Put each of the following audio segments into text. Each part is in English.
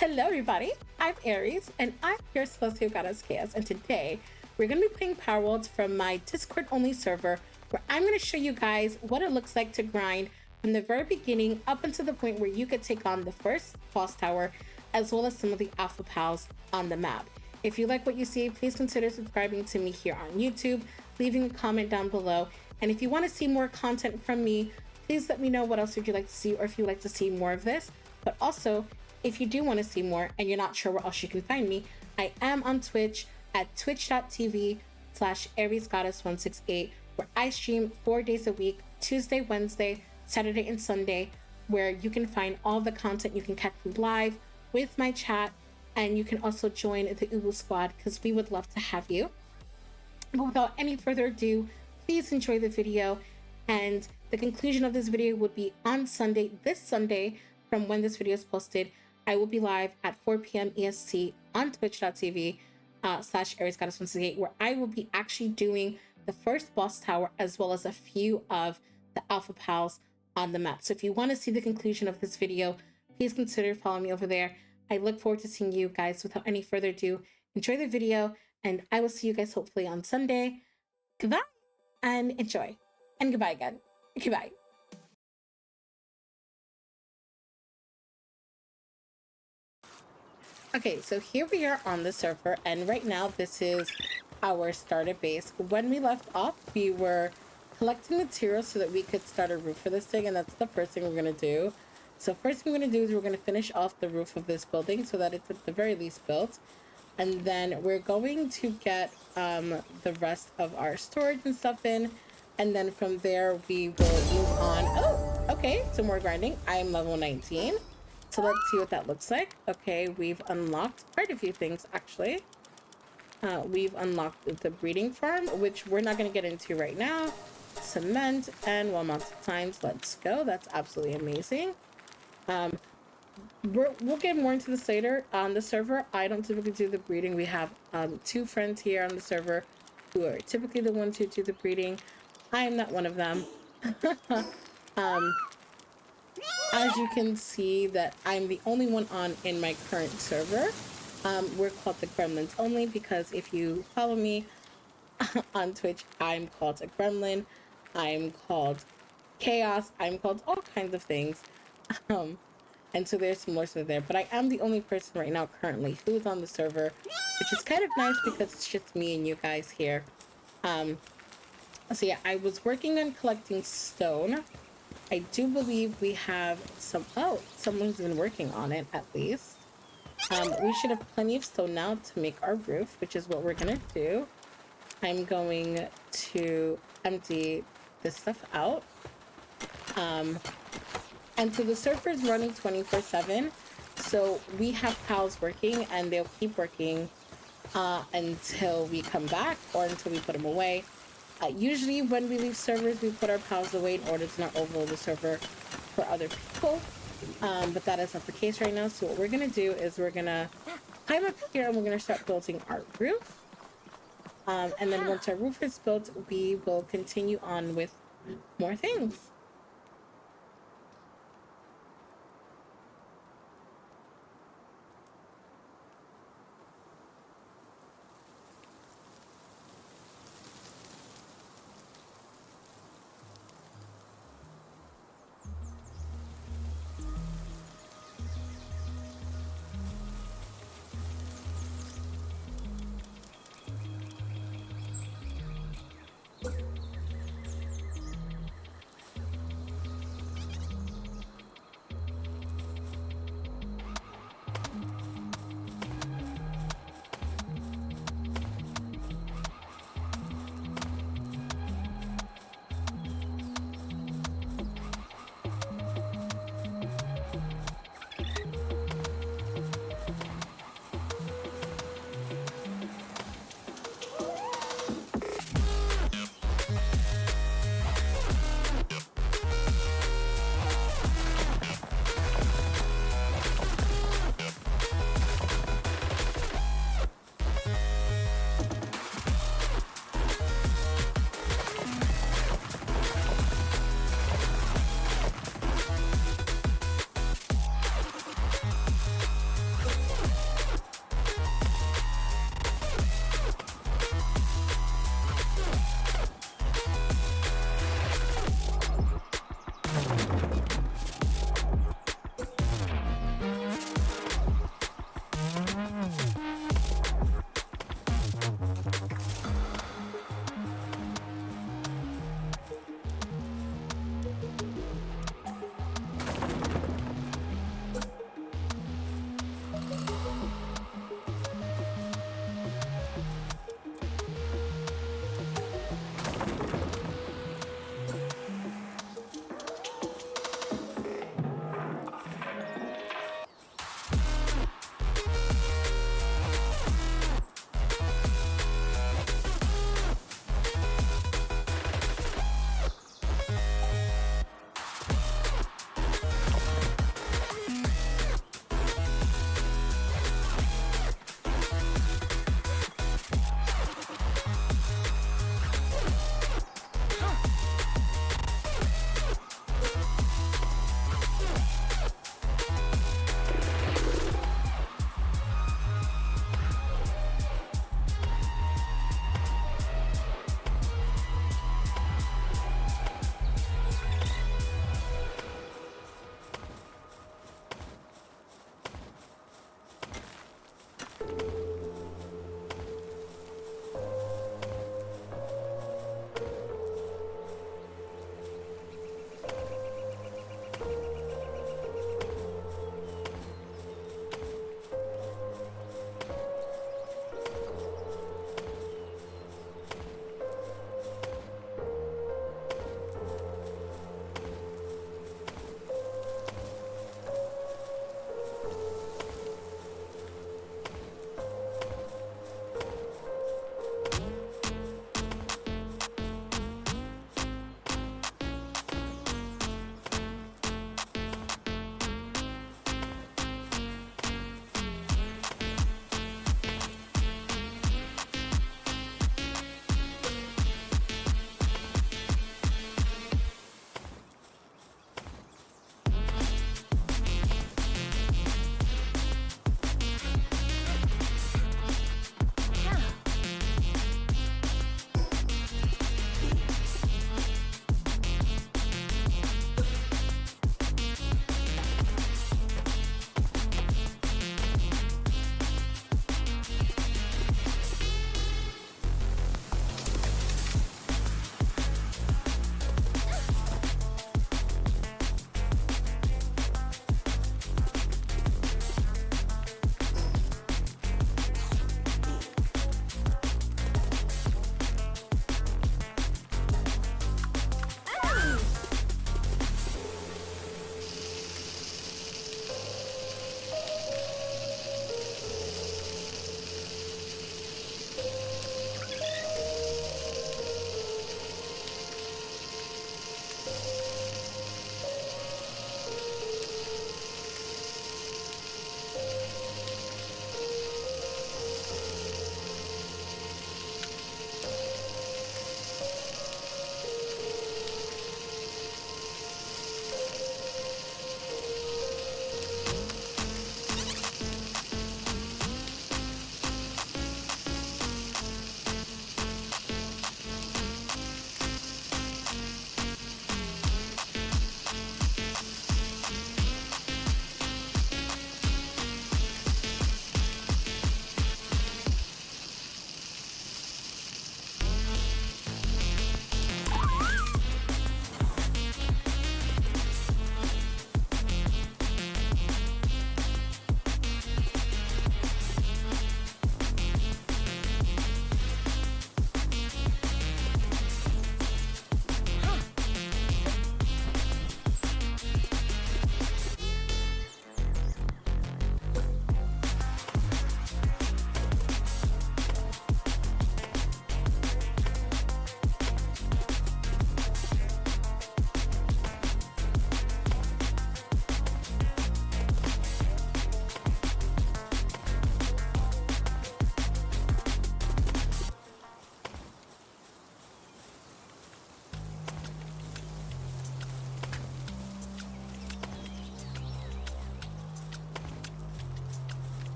Hello everybody, I'm Aries and I'm your Celestial Goddess Chaos, and today we're going to be playing Palworld from my Discord only server, where I'm going to show you guys what it looks like to grind from the very beginning up until the point where you could take on the first boss tower, as well as some of the alpha pals on the map. If you like what you see, please consider subscribing to me here on YouTube, leaving a comment down below, and if you want to see more content from me, please let me know what else would you like to see, or if you'd like to see more of this. But also, if you do want to see more and you're not sure where else you can find me, I am on Twitch at twitch.tv/AriesGoddess168, where I stream 4 days a week, Tuesday, Wednesday, Saturday, and Sunday, where you can find all the content. You can catch me live with my chat, and you can also join the Ubu squad because we would love to have you. But without any further ado, please enjoy the video, and the conclusion of this video would be on Sunday, this Sunday, from when this video is posted. I will be live at 4 p.m. EST on twitch.tv/AriesGoddess168, where I will be actually doing the first boss tower as well as a few of the alpha pals on the map. So if you want to see the conclusion of this video, please consider following me over there. I look forward to seeing you guys. Without any further ado, enjoy the video, and I will see you guys hopefully on Sunday. Goodbye and enjoy. And goodbye again. Goodbye. Okay, so here we are on the server, and right now this is our starter base. When we left off, we were collecting materials so that we could start a roof for this thing, and that's the first thing we're going to do. So first thing we're going to do is we're going to finish off the roof of this building so that it's at the very least built. And then we're going to get the rest of our storage and stuff in. And then from there, we will move on. Oh, okay, some more grinding. I'm level 19. So let's see what that looks like. Okay, we've unlocked quite a few things, actually. We've unlocked the breeding farm, which we're not going to get into right now. Cement and well-mounted signs. Let's go. That's absolutely amazing. We'll get more into this later on the server. I don't typically do the breeding. We have two friends here on the server who are typically the ones who do the breeding. I am not one of them. As you can see, that I'm the only one on in my current server. We're called the Gremlins only because if you follow me on Twitch, I'm called a Gremlin. I'm called Chaos. I'm called all kinds of things. And so there's some more stuff there. But I am the only person right now currently who is on the server, which is kind of nice because it's just me and you guys here. So yeah, I was working on collecting stone. I do believe we have some... Oh, someone's been working on it, at least. We should have plenty of stone now to make our roof, which is what we're going to do. I'm going to empty this stuff out. And so the server is running 24/7. So we have pals working, and they'll keep working until we come back or until we put them away. Usually when we leave servers, we put our pals away in order to not overload the server for other people. But that is not the case right now. So what we're going to do is we're going to climb up here and we're going to start building our roof. And then once our roof is built, we will continue on with more things.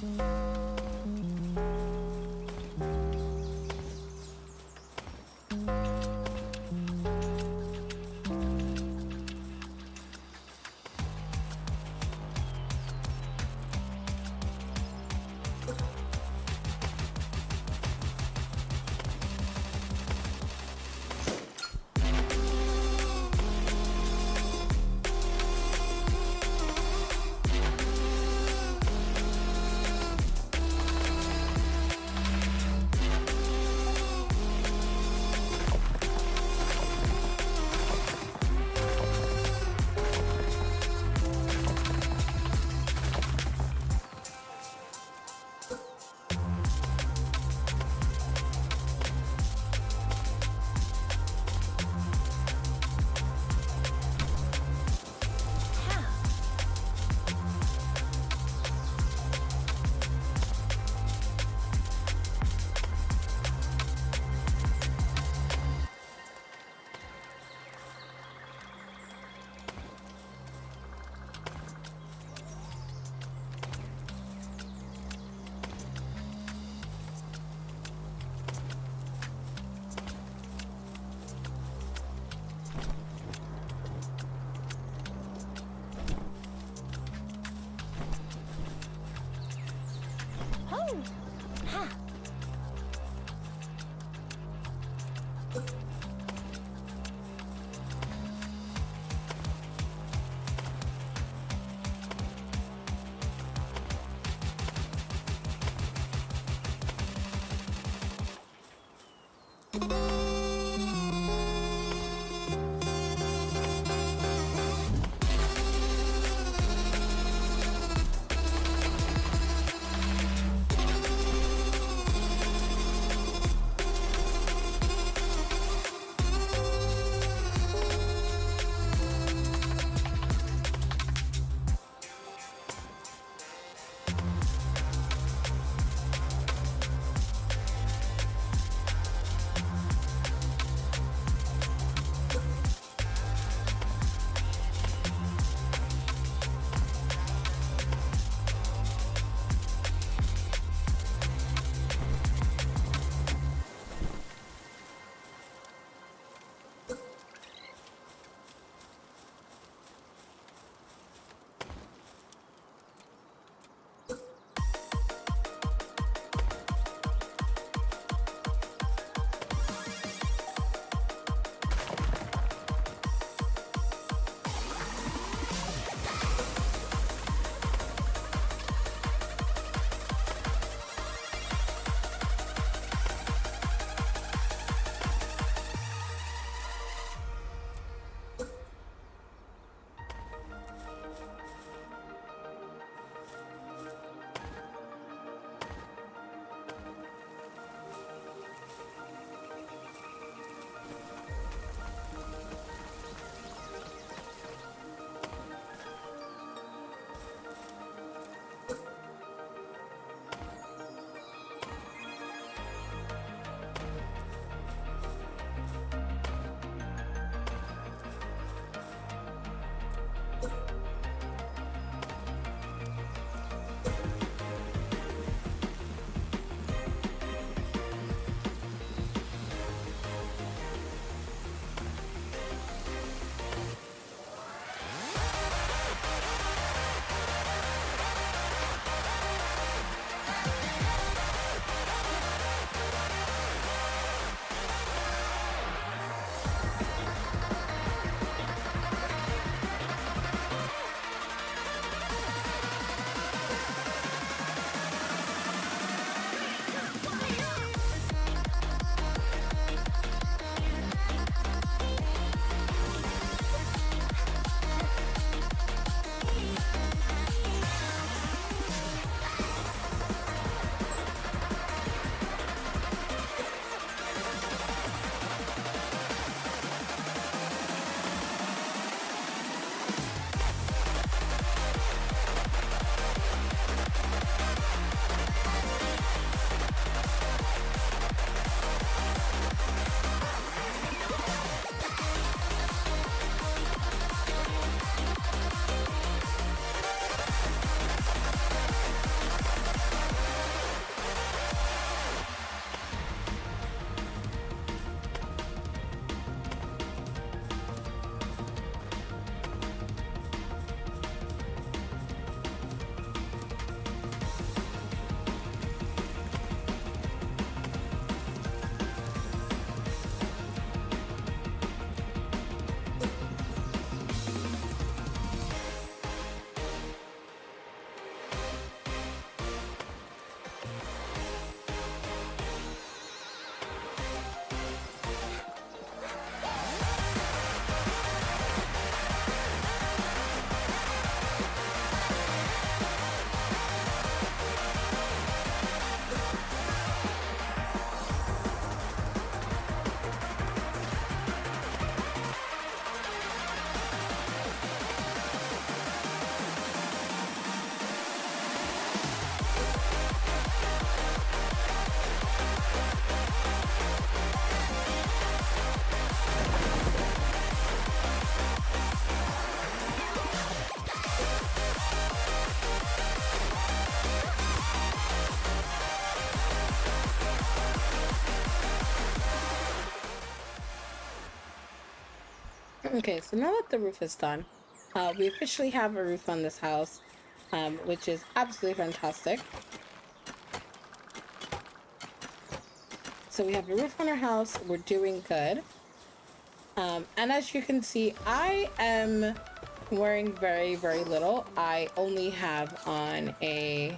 Oh! Ha! Okay, so now that the roof is done, we officially have a roof on this house, which is absolutely fantastic. So we have a roof on our house. We're doing good. And as you can see, I am wearing very, very little. I only have on a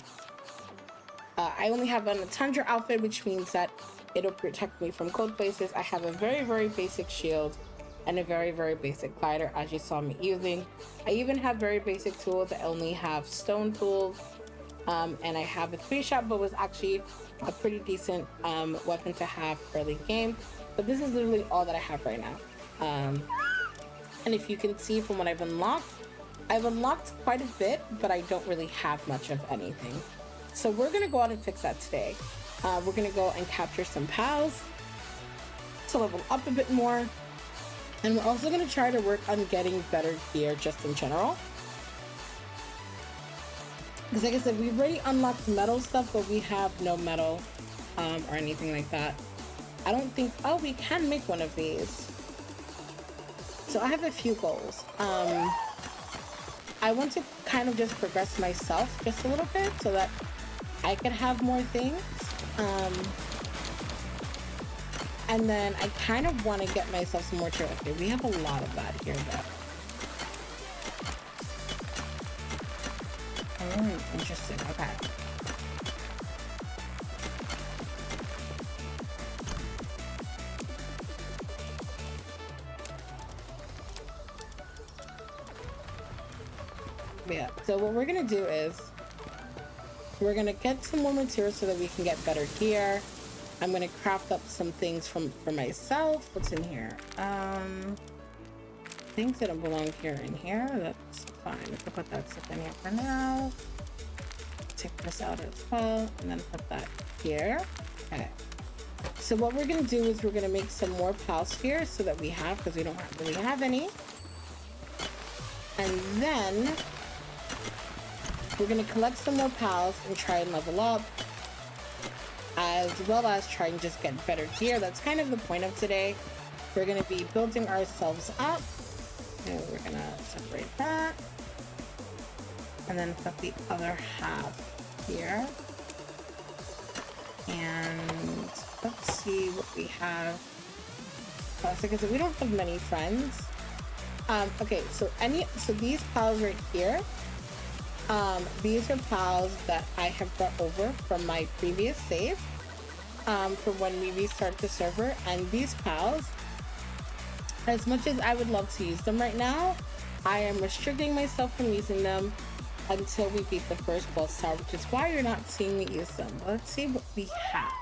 tundra outfit, which means that it'll protect me from cold places. I have a very, very basic shield and a very, very basic glider, as you saw me using. I even have very basic tools. I only have stone tools, and I have a 3-shot, but was actually a pretty decent weapon to have early game. But this is literally all that I have right now. And if you can see from what I've unlocked quite a bit, but I don't really have much of anything. So we're gonna go out and fix that today. We're gonna go and capture some pals to level up a bit more. And we're also gonna try to work on getting better gear just in general. Because like I said, we've already unlocked metal stuff, but we have no metal or anything like that. I don't think, oh, we can make one of these. So I have a few goals. I want to kind of just progress myself just a little bit so that I can have more things. And then I kind of want to get myself some more material. Okay, we have a lot of that here though. Interesting, okay. Yeah, so what we're gonna do is we're gonna get some more material so that we can get better gear. I'm gonna craft up some things for myself. What's in here? Things that don't belong here in here. That's fine. We can put that stuff in here for now. Take this out as well, and then put that here. Okay. So what we're gonna do is we're gonna make some more pal spheres so that we have, because we don't really have any. And then we're gonna collect some more pals and try and level up, as well as try and just get better gear. That's kind of the point of today. We're gonna be building ourselves up. And we're gonna separate that. And then put the other half here. And let's see what we have. Because we don't have many friends. Okay, so these pals right here, these are pals that I have brought over from my previous save, from when we restarted the server. And these pals, as much as I would love to use them right now, I am restricting myself from using them until we beat the first boss tower, which is why you're not seeing me use them. Let's see what we have.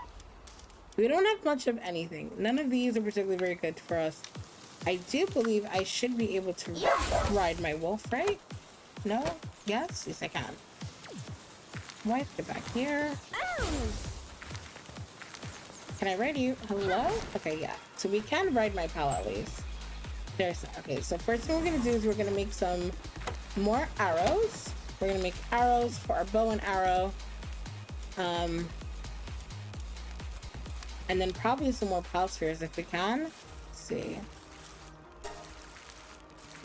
We don't have much of anything. None of these are particularly very good for us. I do believe I should be able to ride my wolf, right? No? Yes? Yes, I can. Wipe, get back here. Can I ride you? Hello? Okay, yeah. So we can ride my pal at least. Okay, so first thing we're gonna do is we're gonna make some more arrows. We're gonna make arrows for our bow and arrow. And then probably some more pal spheres if we can. Let's see.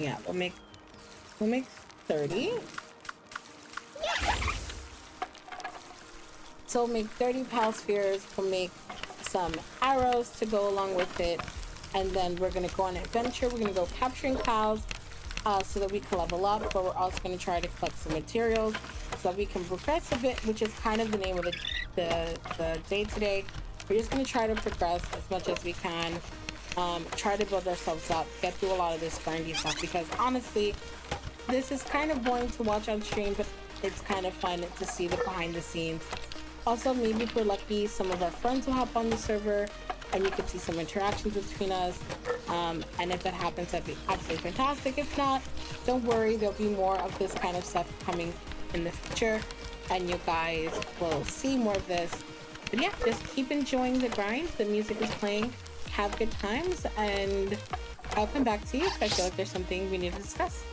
Yeah, we'll make 30. So we'll make 30 pal spheres. We'll make some arrows to go along with it. And then we're gonna go on an adventure. We're gonna go capturing pals so that we can level up, but we're also gonna try to collect some materials so that we can progress a bit, which is kind of the name of the day today. We're just gonna try to progress as much as we can, try to build ourselves up, get through a lot of this grindy stuff, because honestly, this is kind of boring to watch on stream, but it's kind of fun to see the behind the scenes. Also, maybe if we're lucky, some of our friends will hop on the server and you can see some interactions between us. And if that happens, that'd be absolutely fantastic. If not, don't worry, there'll be more of this kind of stuff coming in the future, and you guys will see more of this. But yeah, just keep enjoying the grind. The music is playing. Have good times, and I'll come back to you if I feel like there's something we need to discuss.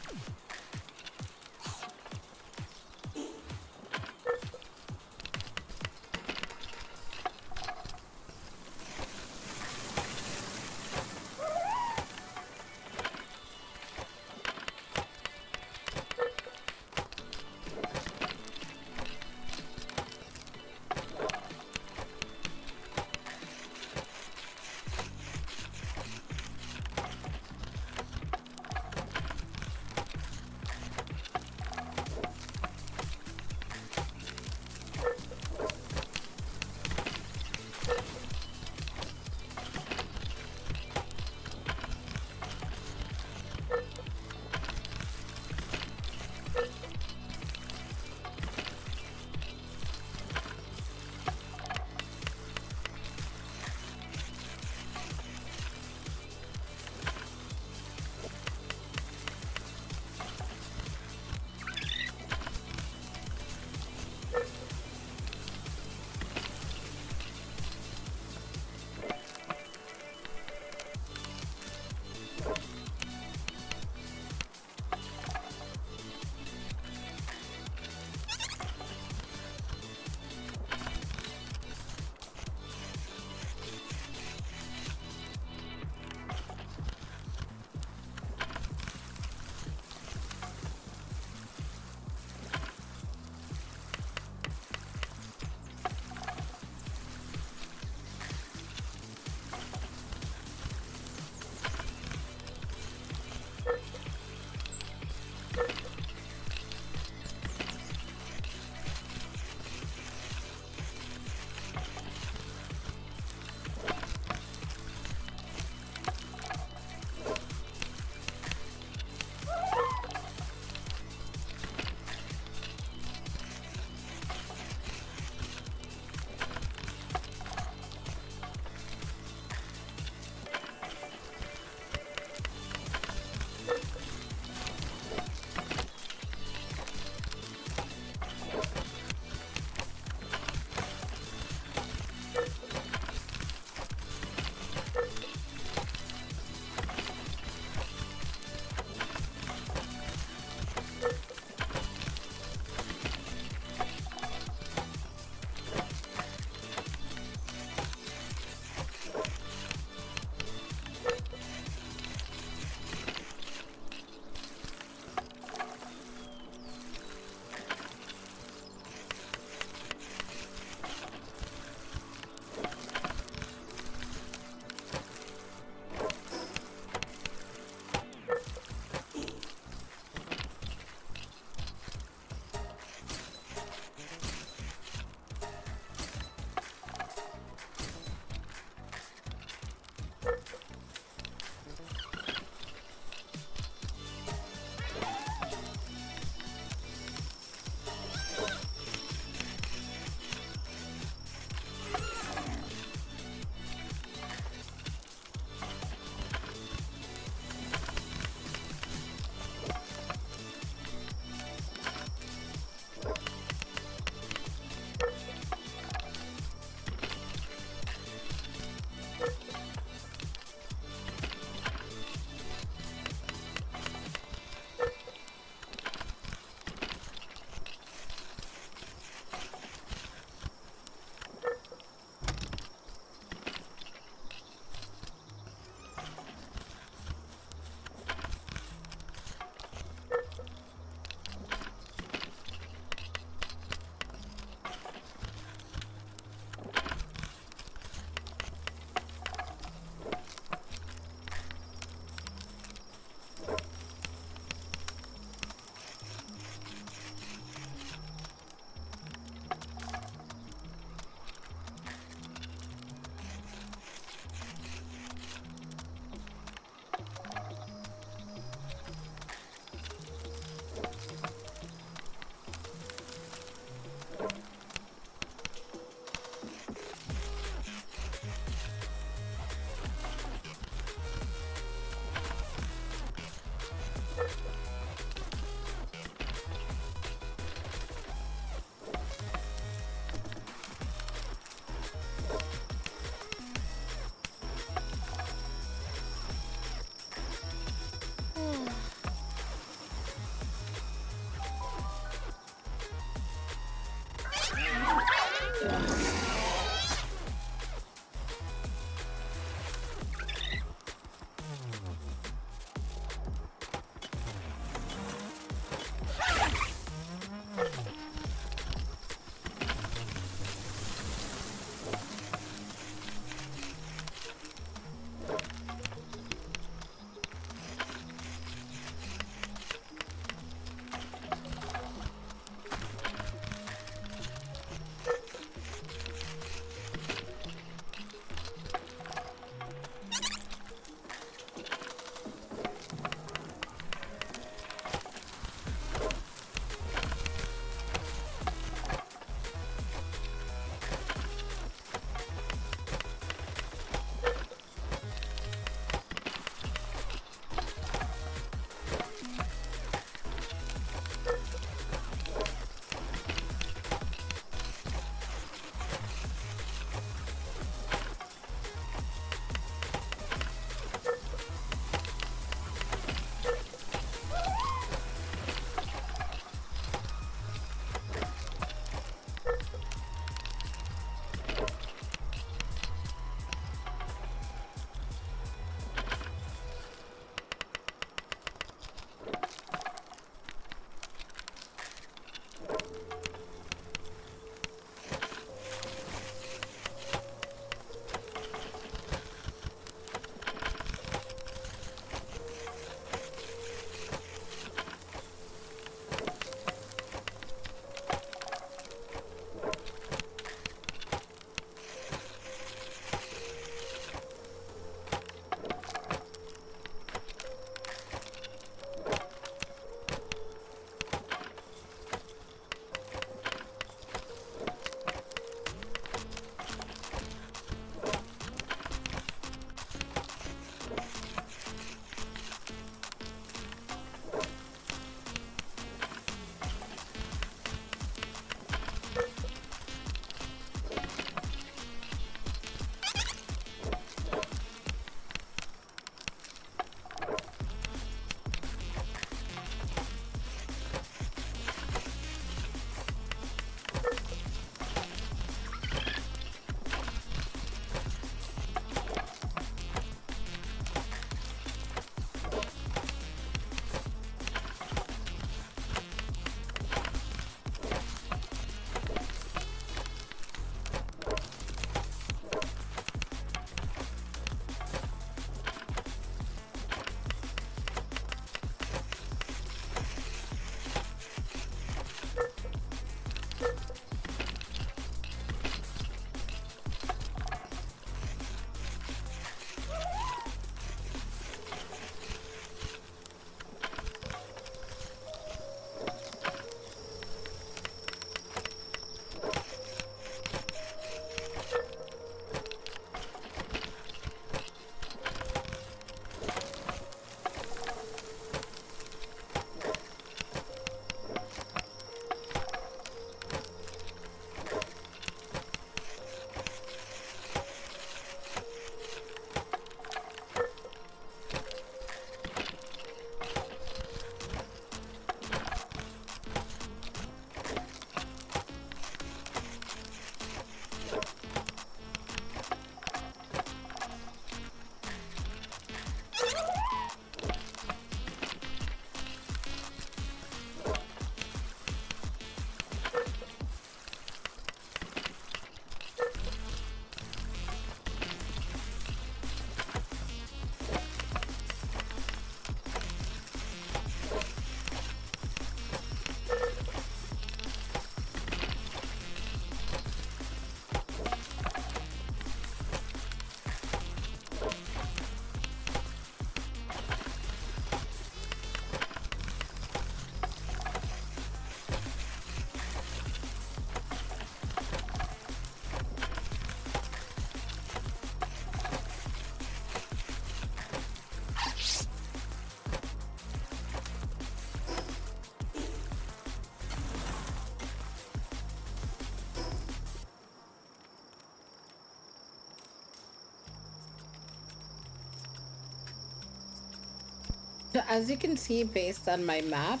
So as you can see, based on my map,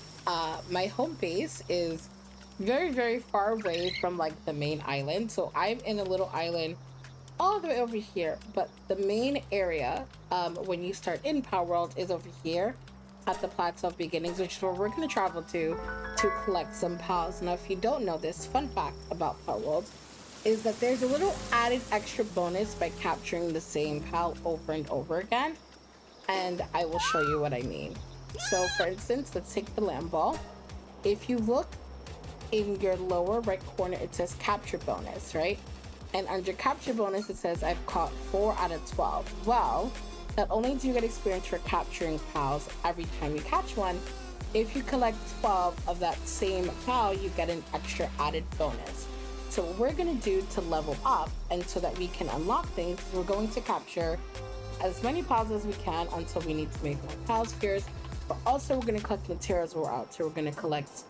my home base is very, very far away from like the main island. So I'm in a little island all the way over here. But the main area, when you start in Palworld, is over here at the Plateau of Beginnings, which is where we're going to travel to collect some pals. Now, if you don't know this, fun fact about Palworld is that there's a little added extra bonus by capturing the same pal over and over again. And I will show you what I mean. So, for instance, let's take the lamb ball. If you look in your lower right corner, it says capture bonus, right? And under capture bonus, it says I've caught 4 out of 12. Well, not only do you get experience for capturing pals every time you catch one, if you collect 12 of that same pal, you get an extra added bonus. So what we're gonna do to level up and so that we can unlock things, we're going to capture as many pals as we can until we need to make more pal spheres. But also we're going to collect materials while we're out. So we're going to collect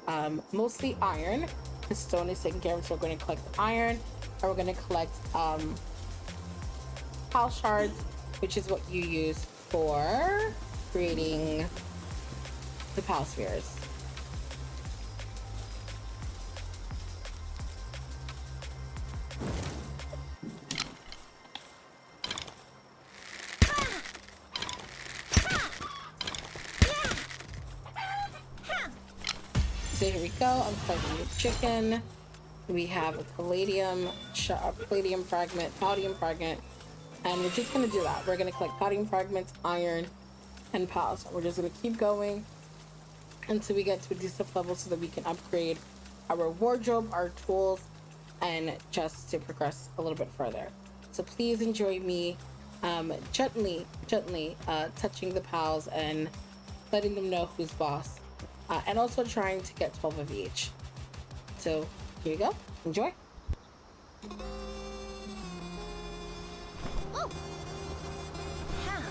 mostly iron. The stone is taken care of, so we're going to collect iron. And we're going to collect pal shards, which is what you use for creating the pal spheres. So here we go. I'm collecting the chicken. We have a palladium fragment, palladium fragment, and we're just gonna do that. We're gonna collect palladium fragments, iron, and pals. We're just gonna keep going until we get to a decent level so that we can upgrade our wardrobe, our tools, and just to progress a little bit further. So please enjoy me gently touching the pals and letting them know who's boss. And also trying to get 12 of each. So here you go. Enjoy. Oh. Ha.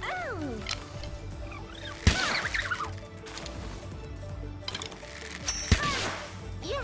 Oh! Yeah!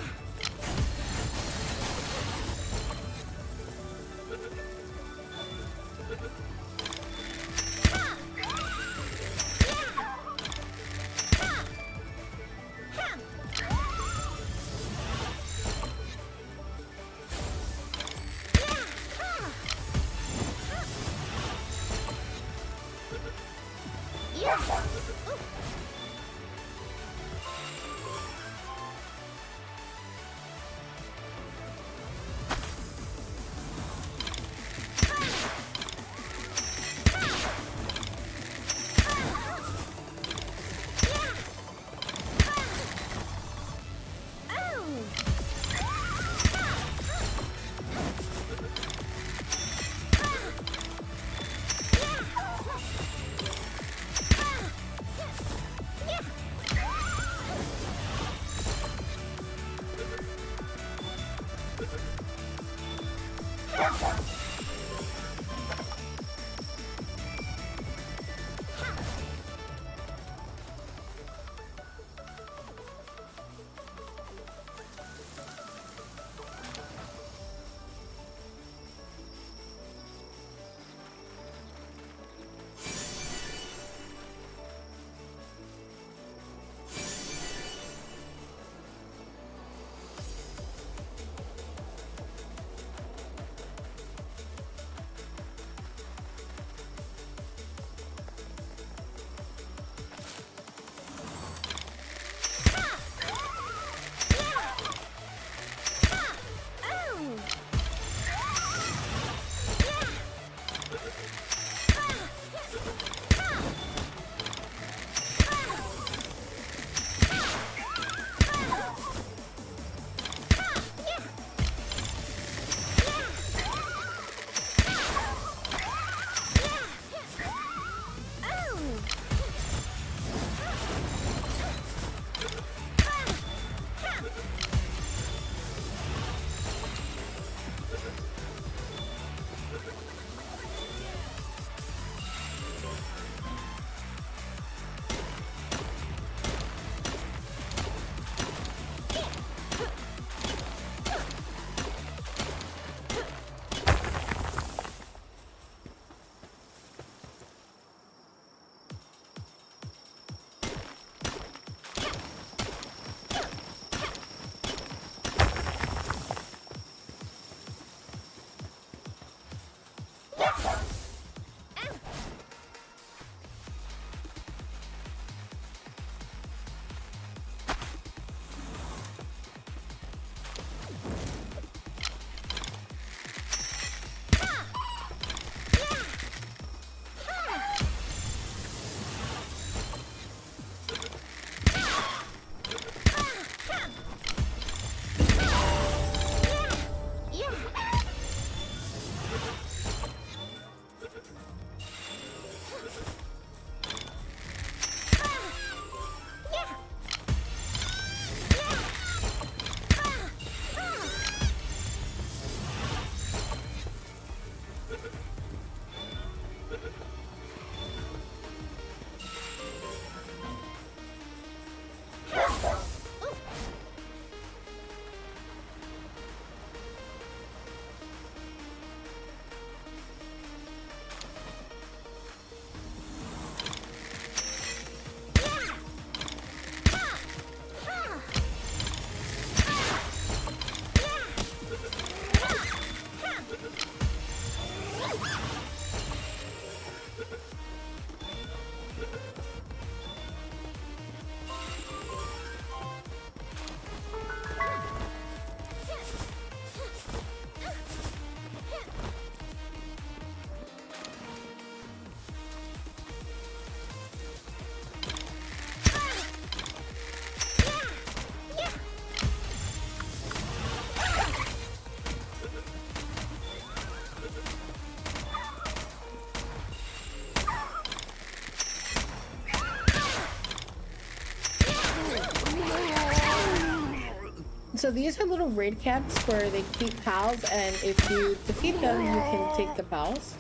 So these are little raid camps where they keep pals, and if you defeat them, you can take the pals.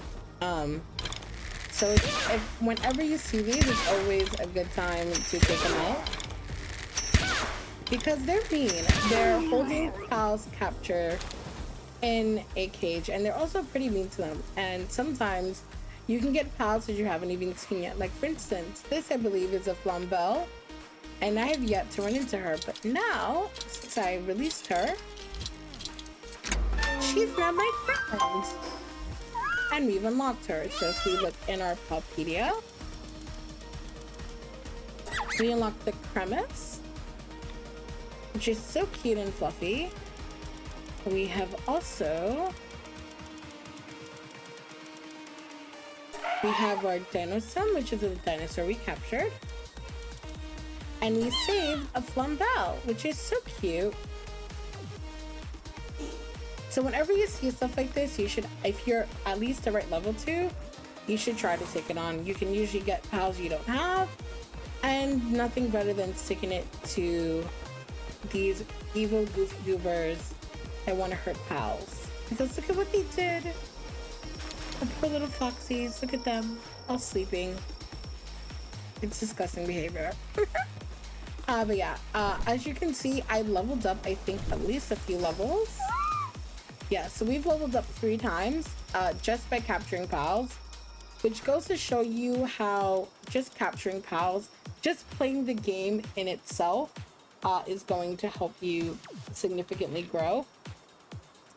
So whenever you see these, it's always a good time to take them out because they're mean. They're holding pals capture in a cage, and they're also pretty mean to them. And sometimes you can get pals that you haven't even seen yet. Like for instance, this I believe is a Flambelle, and I have yet to run into her. But now, since I released her, she's now my friend. And we've unlocked her. So if we look in our Palpedia, we unlocked the Cremis, which is so cute and fluffy. We have also, we have our Dinosaur, which is a dinosaur we captured. And we saved a Flambelle, which is so cute. So whenever you see stuff like this, you should, if you're at least the right level 2, you should try to take it on. You can usually get pals you don't have, and nothing better than sticking it to these evil goofy goobers that want to hurt pals. Because look at what they did. The poor little foxies, look at them, all sleeping. It's disgusting behavior. But yeah, as you can see, I leveled up, I think, at least a few levels. Yeah, so we've leveled up 3 times just by capturing pals, which goes to show you how just capturing pals, just playing the game in itself is going to help you significantly grow.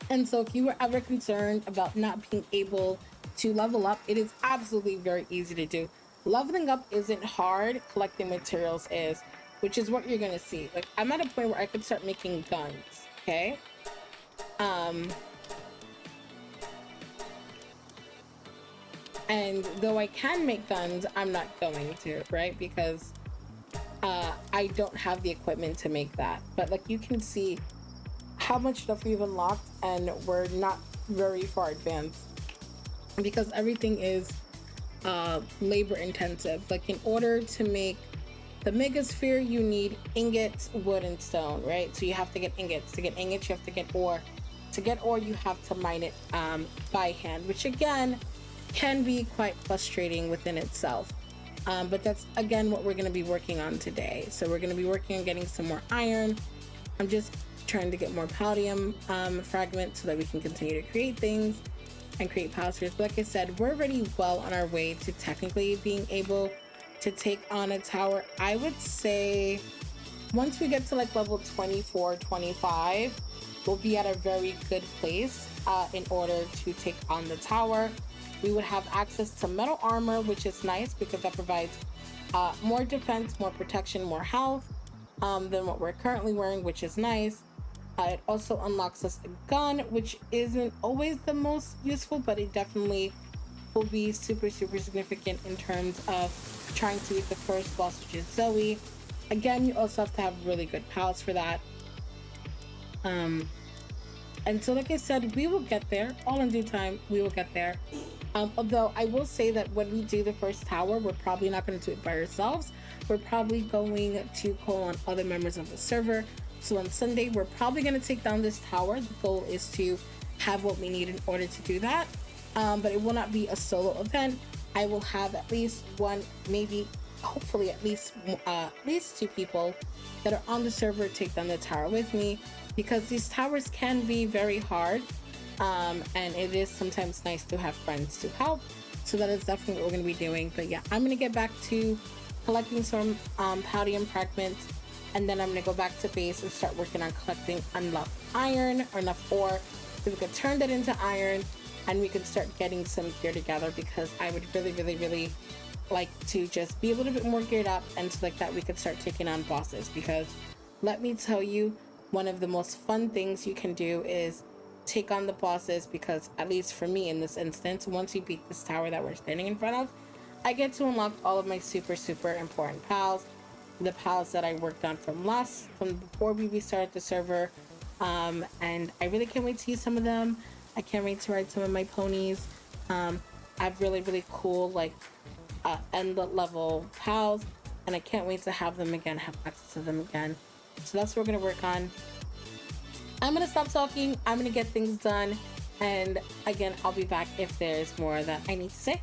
And so if you were ever concerned about not being able to level up, it is absolutely very easy to do. Leveling up isn't hard, collecting materials is, which is what you're gonna see. Like, I'm at a point where I could start making guns, okay? And though I can make guns, I'm not going to, right? Because I don't have the equipment to make that. But like, you can see how much stuff we've unlocked, and we're not very far advanced because everything is labor intensive. Like, in order to make the megasphere, you need ingots, wood, and stone, right? So you have to get ingots. To get ingots, you have to get ore. To get ore, you have to mine it by hand, which again can be quite frustrating within itself. But that's again what we're going to be working on today. So we're going to be working on getting some more iron. I'm just trying to get more palladium fragments so that we can continue to create things and create pastures. But like I said, we're already well on our way to technically being able to take on a tower. I would say once we get to like level 24, 25, we'll be at a very good place in order to take on the tower. We would have access to metal armor, which is nice because that provides more defense, more protection, more health than what we're currently wearing, which is nice. It also unlocks us a gun, which isn't always the most useful, but it definitely will be super significant in terms of trying to beat the first boss, which is Zoe. Again, you also have to have really good pals for that. And so like I said, we will get there. All in due time, we will get there. Although I will say that when we do the first tower, we're probably not going to do it by ourselves. We're probably going to call on other members of the server. So on Sunday, we're probably going to take down this tower. The goal is to have what we need in order to do that. But it will not be a solo event. I will have at least one, maybe, hopefully at least 2 people that are on the server take down the tower with me, because these towers can be very hard. And it is sometimes nice to have friends to help. So that is definitely what we're going to be doing. But yeah, I'm going to get back to collecting some palladium fragments, and then I'm going to go back to base and start working on collecting enough iron or enough ore so we can turn that into iron and we can start getting some gear together, because I would really like to just be a little bit more geared up, and so like that we could start taking on bosses. Because let me tell you, one of the most fun things you can do is take on the bosses, because at least for me in this instance, once you beat this tower that we're standing in front of, I get to unlock all of my super important pals, the pals that I worked on from before we restarted the server, and I really can't wait to use some of them. I can't wait to ride some of my ponies. I have really cool like end level pals, and I can't wait to have them again, have access to them again. So that's what we're gonna work on. I'm gonna stop talking, I'm gonna get things done, and again, I'll be back if there's more that I need to say.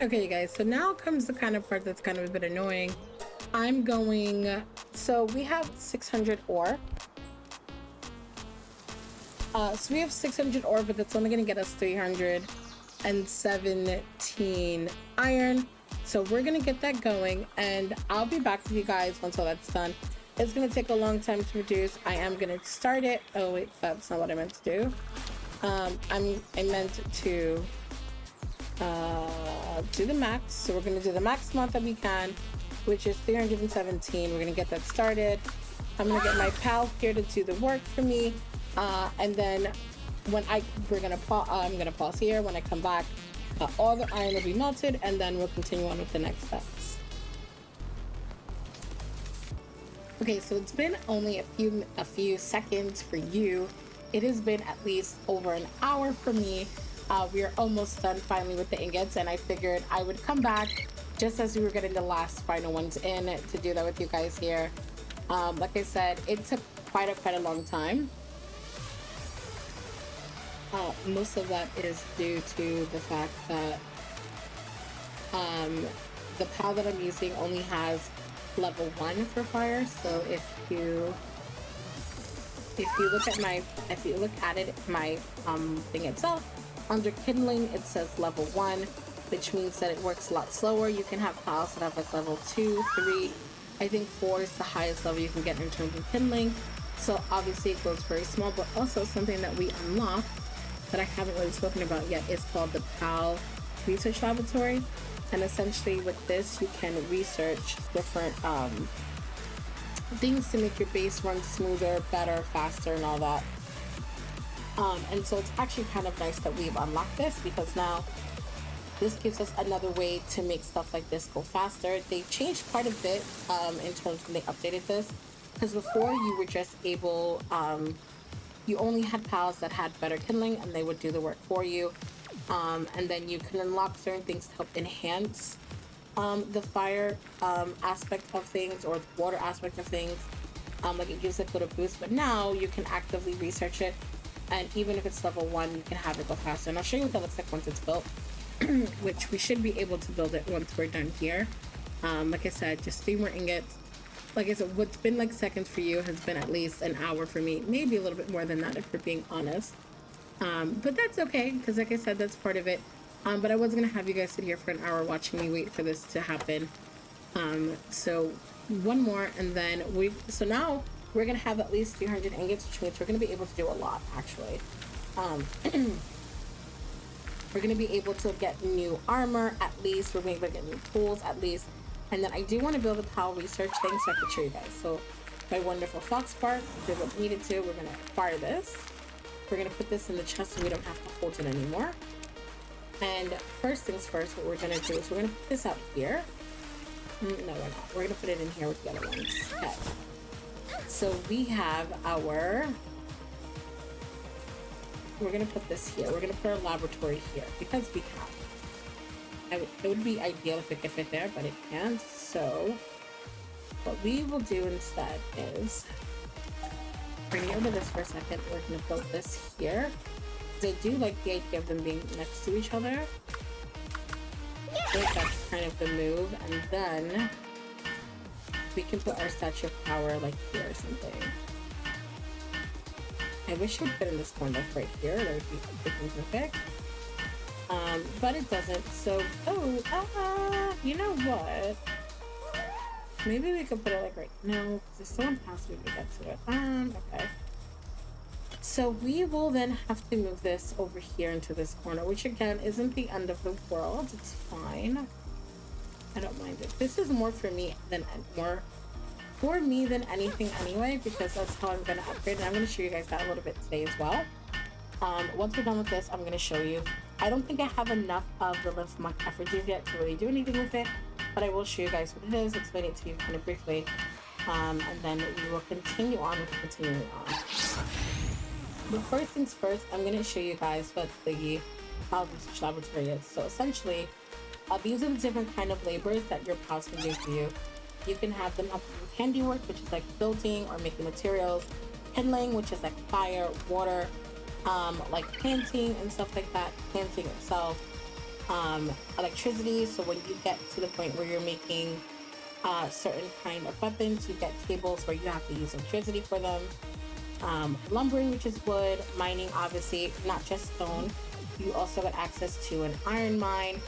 Okay, you guys, so now comes the kind of part that's kind of a bit annoying. So we have 600 ore. So we have 600 ore, but that's only going to get us 317 iron. So we're going to get that going, and I'll be back with you guys once all that's done. It's going to take a long time to produce. I am going to start it. Oh, wait, that's not what I meant to do. I meant to do the max. So we're going to do the max amount that we can, which is 317. We're going to get that started. I'm going to get my pal here to do the work for me. And then I'm going to pause here. When I come back, all the iron will be melted, and then we'll continue on with the next steps. Okay, so it's been only a few seconds for you. It has been at least over an hour for me. We are almost done finally with the ingots, and I figured I would come back just as we were getting the last final ones in to do that with you guys here. Like I said, it took quite a long time. Most of that is due to the fact that the pal that I'm using only has level 1 for fire. So if you look at my thing itself, under kindling it says level 1, which means that it works a lot slower. You can have pals that have like level 2, 3, I think 4 is the highest level you can get in terms of kindling. So obviously it goes very small, but also something that we unlock that I haven't really spoken about yet is called the PAL Research Laboratory. And essentially with this, you can research different things to make your base run smoother, better, faster, and all that. And so it's actually kind of nice that we've unlocked this, because now this gives us another way to make stuff like this go faster. They changed quite a bit in terms when they updated this, because before you were just able, you only had pals that had better kindling and they would do the work for you. And then you can unlock certain things to help enhance the fire aspect of things, or the water aspect of things. Like it gives it a little boost, but now you can actively research it. And even if it's level 1, you can have it go faster. And I'll show you what that looks like once it's built, which we should be able to build it once we're done here. Like I said, just 3 more ingots. Like I said, what's been like seconds for you has been at least an hour for me, maybe a little bit more than that if we're being honest. But that's okay, because like I said, that's part of it. But I wasn't gonna have you guys sit here for an hour watching me wait for this to happen. So one more, and then so now we're gonna have at least 300 ingots, which means we're gonna be able to do a lot, actually. We're gonna be able to get new armor, at least. We're gonna be able to get new tools, at least. And then I do want to build a PAL research thing so I can show you guys. So my wonderful fox spark did what needed to. We're gonna fire this. We're gonna put this in the chest so we don't have to hold it anymore. And first things first, what we're gonna do is we're gonna put this out here. No, we're not. We're gonna put it in here with the other ones. Okay. So we have our. We're gonna put this here. We're gonna put our laboratory here because we have. It would be ideal if it could fit there, but it can't. So what we will do instead is we're gonna get rid of this for a second. We're gonna build this here, because I do like the idea of them being next to each other. I think that's kind of the move. And then we can put our statue of power like here or something. I wish it would fit in this corner, like right here. That would be perfect. But it doesn't. So, you know what? Maybe we could put it like right. No, because if someone passed, we could get to it. Okay. So we will then have to move this over here into this corner, which again isn't the end of the world. It's fine. I don't mind it. This is more for me than anything anyway, because that's how I'm gonna upgrade, and I'm gonna show you guys that a little bit today as well. Once we're done with this, I'm gonna show you. I don't think I have enough of the lymph muck effigies yet to really do anything with it, but I will show you guys what it is, explain it to you kind of briefly, and then we will continue on with continuing on. But first things first, I'm gonna show you guys what the PAL research laboratory is. So essentially, these are the different kind of labors that your pals can do for you. You can have them help with handiwork, which is like building or making materials, kindling, which is like fire, water, like planting and stuff like that, planting itself. electricity. So when you get to the point where you're making certain kind of weapons, you get tables where you have to use electricity for them. Lumbering, which is wood. Mining, obviously, not just stone. You also get access to an iron mine,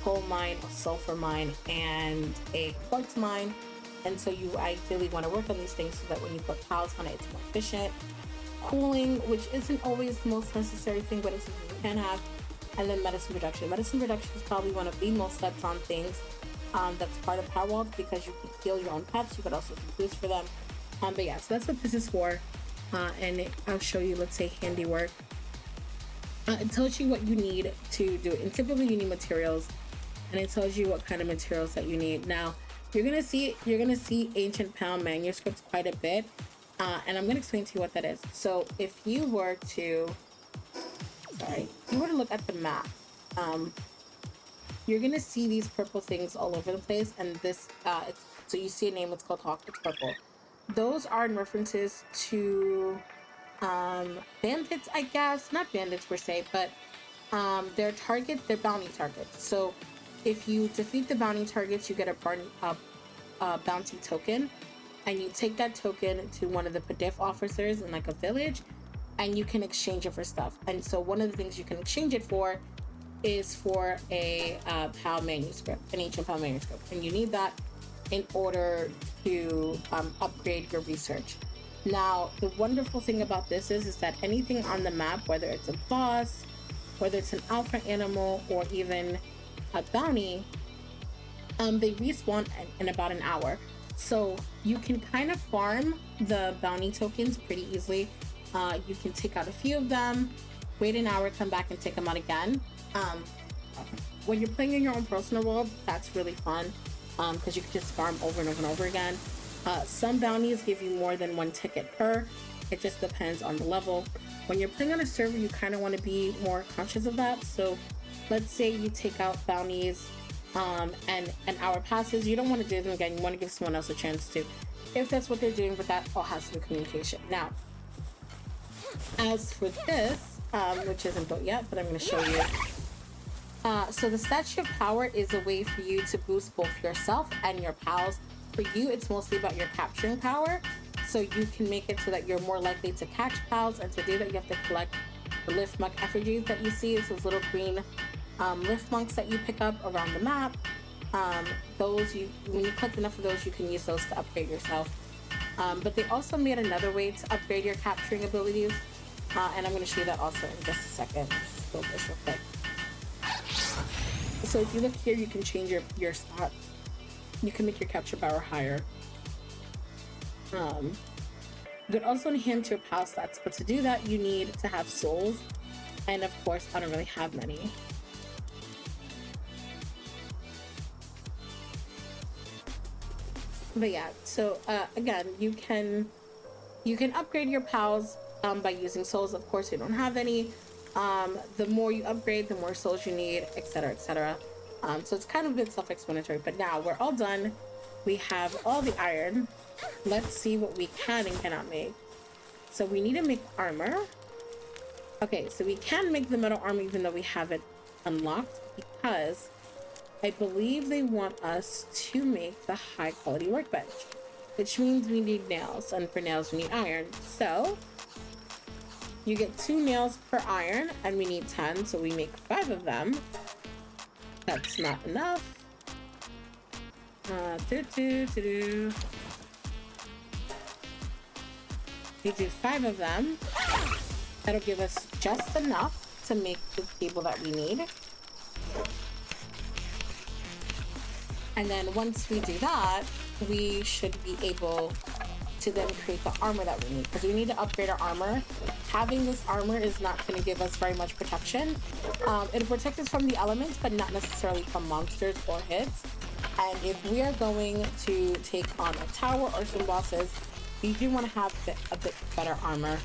coal mine, a sulfur mine, and a quartz mine. And so you ideally want to work on these things so that when you put tiles on it, it's more efficient. Cooling, which isn't always the most necessary thing, but it's something you can have. And then medicine production. Medicine production is probably one of the most slept on things that's part of Palworld, because you can heal your own pets. You could also do boosts for them. But yeah, so that's what this is for. I'll show you, let's say, handiwork. It tells you what you need to do it. And typically you need materials, and it tells you what kind of materials that you need. Now, you're gonna see ancient pound manuscripts quite a bit. And I'm gonna explain to you what that is. So if you were to look at the map, you're gonna see these purple things all over the place, and this so you see a name, it's called Hawk, it's purple. Those are in references to bandits, I guess. Not bandits per se, but they're bounty targets. So if you defeat the bounty targets, you get a bounty token, and you take that token to one of the Padif officers in like a village, and you can exchange it for stuff. And so one of the things you can exchange it for is for a PAL manuscript, an ancient PAL manuscript, and you need that in order to upgrade your research. Now, the wonderful thing about this is that anything on the map, whether it's a boss, whether it's an alpha animal, or even a bounty, they respawn in about an hour. So you can kind of farm the bounty tokens pretty easily. You can take out a few of them, wait an hour, come back and take them out again. When you're playing in your own personal world, that's really fun, because you can just farm over and over and over again. Some bounties give you more than one ticket per. It just depends on the level. When you're playing on a server, you kind of want to be more conscious of that. So let's say you take out bounties and an hour passes, you don't want to do them again. You want to give someone else a chance to, if that's what they're doing, but that all has to do with communication. Now, as for this, which isn't built yet, but I'm going to show you. So the Statue of Power is a way for you to boost both yourself and your pals. For you, it's mostly about your capturing power. So you can make it so that you're more likely to catch pals, and to do that, you have to collect the lift monk effigies that you see. It's those little green lift monks that you pick up around the map. When you collect enough of those, you can use those to upgrade yourself. But they also made another way to upgrade your capturing abilities, and I'm going to show you that also in just a second. Just build this real quick. So if you look here, you can change your stats. You can make your capture power higher. You could also enhance your pal stats, but to do that, you need to have souls, and of course, I don't really have many. But yeah, so again, you can upgrade your pals by using souls. Of course, you don't have any. The more you upgrade, the more souls you need, etc., etc. So it's kind of a bit self-explanatory. But now we're all done. We have all the iron. Let's see what we can and cannot make. So we need to make armor. Okay, so we can make the metal armor even though we have it unlocked, because I believe they want us to make the high quality workbench, which means we need nails, and for nails we need iron. So you get 2 nails per iron, and we need 10, so we make 5 of them. That's not enough. We do 5 of them. That'll give us just enough to make the table that we need. And then once we do that, we should be able to then create the armor that we need, because we need to upgrade our armor. Having this armor is not going to give us very much protection. It'll protect us from the elements, but not necessarily from monsters or hits. And if we are going to take on a tower or some bosses, we do want to have a bit better armor.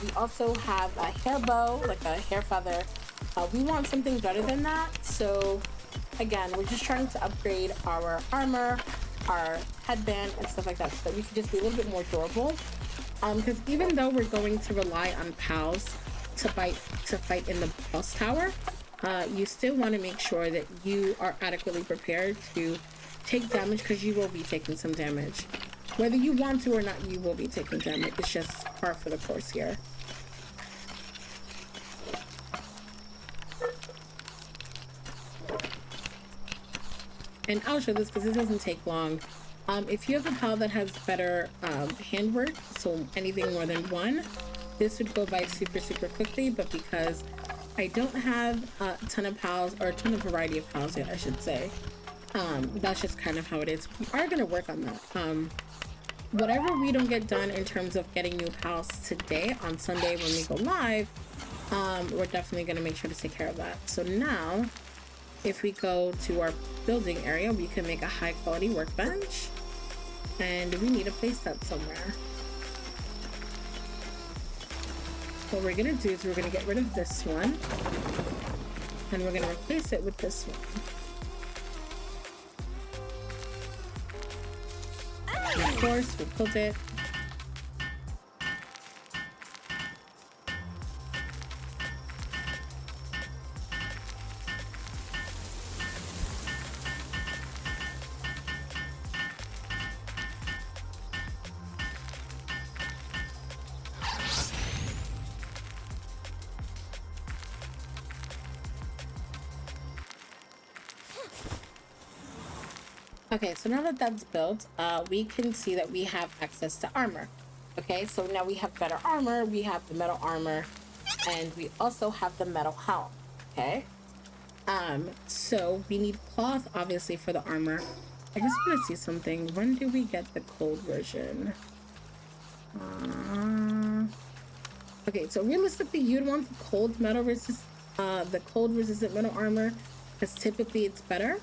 We also have a hair bow, like a hair feather. We want something better than that. So again, we're just trying to upgrade our armor, our headband, and stuff like that, so that we can just be a little bit more durable. Because even though we're going to rely on pals to fight in the boss tower, you still want to make sure that you are adequately prepared to take damage, because you will be taking some damage. Whether you want to or not, you will be taking damage. It's just par for the course here. And I'll show this because it doesn't take long. If you have a pal that has better handwork, so anything more than one, this would go by super, super quickly. But because I don't have a ton of pals, or a ton of variety of pals yet, I should say, that's just kind of how it is. We are going to work on that. Whatever we don't get done in terms of getting new pals today on Sunday when we go live, we're definitely going to make sure to take care of that. So now, if we go to our building area, we can make a high quality workbench, and we need to place that somewhere. What we're gonna do is we're gonna get rid of this one, and we're gonna replace it with this one. And of course, we'll build it. Okay, so now that that's built, we can see that we have access to armor. Okay, so now we have better armor, we have the metal armor, and we also have the metal helm. Okay, so we need cloth, obviously, for the armor. I just want to see something. When do we get the cold version? Okay, so realistically, you'd want the cold metal the cold resistant metal armor, because typically it's better.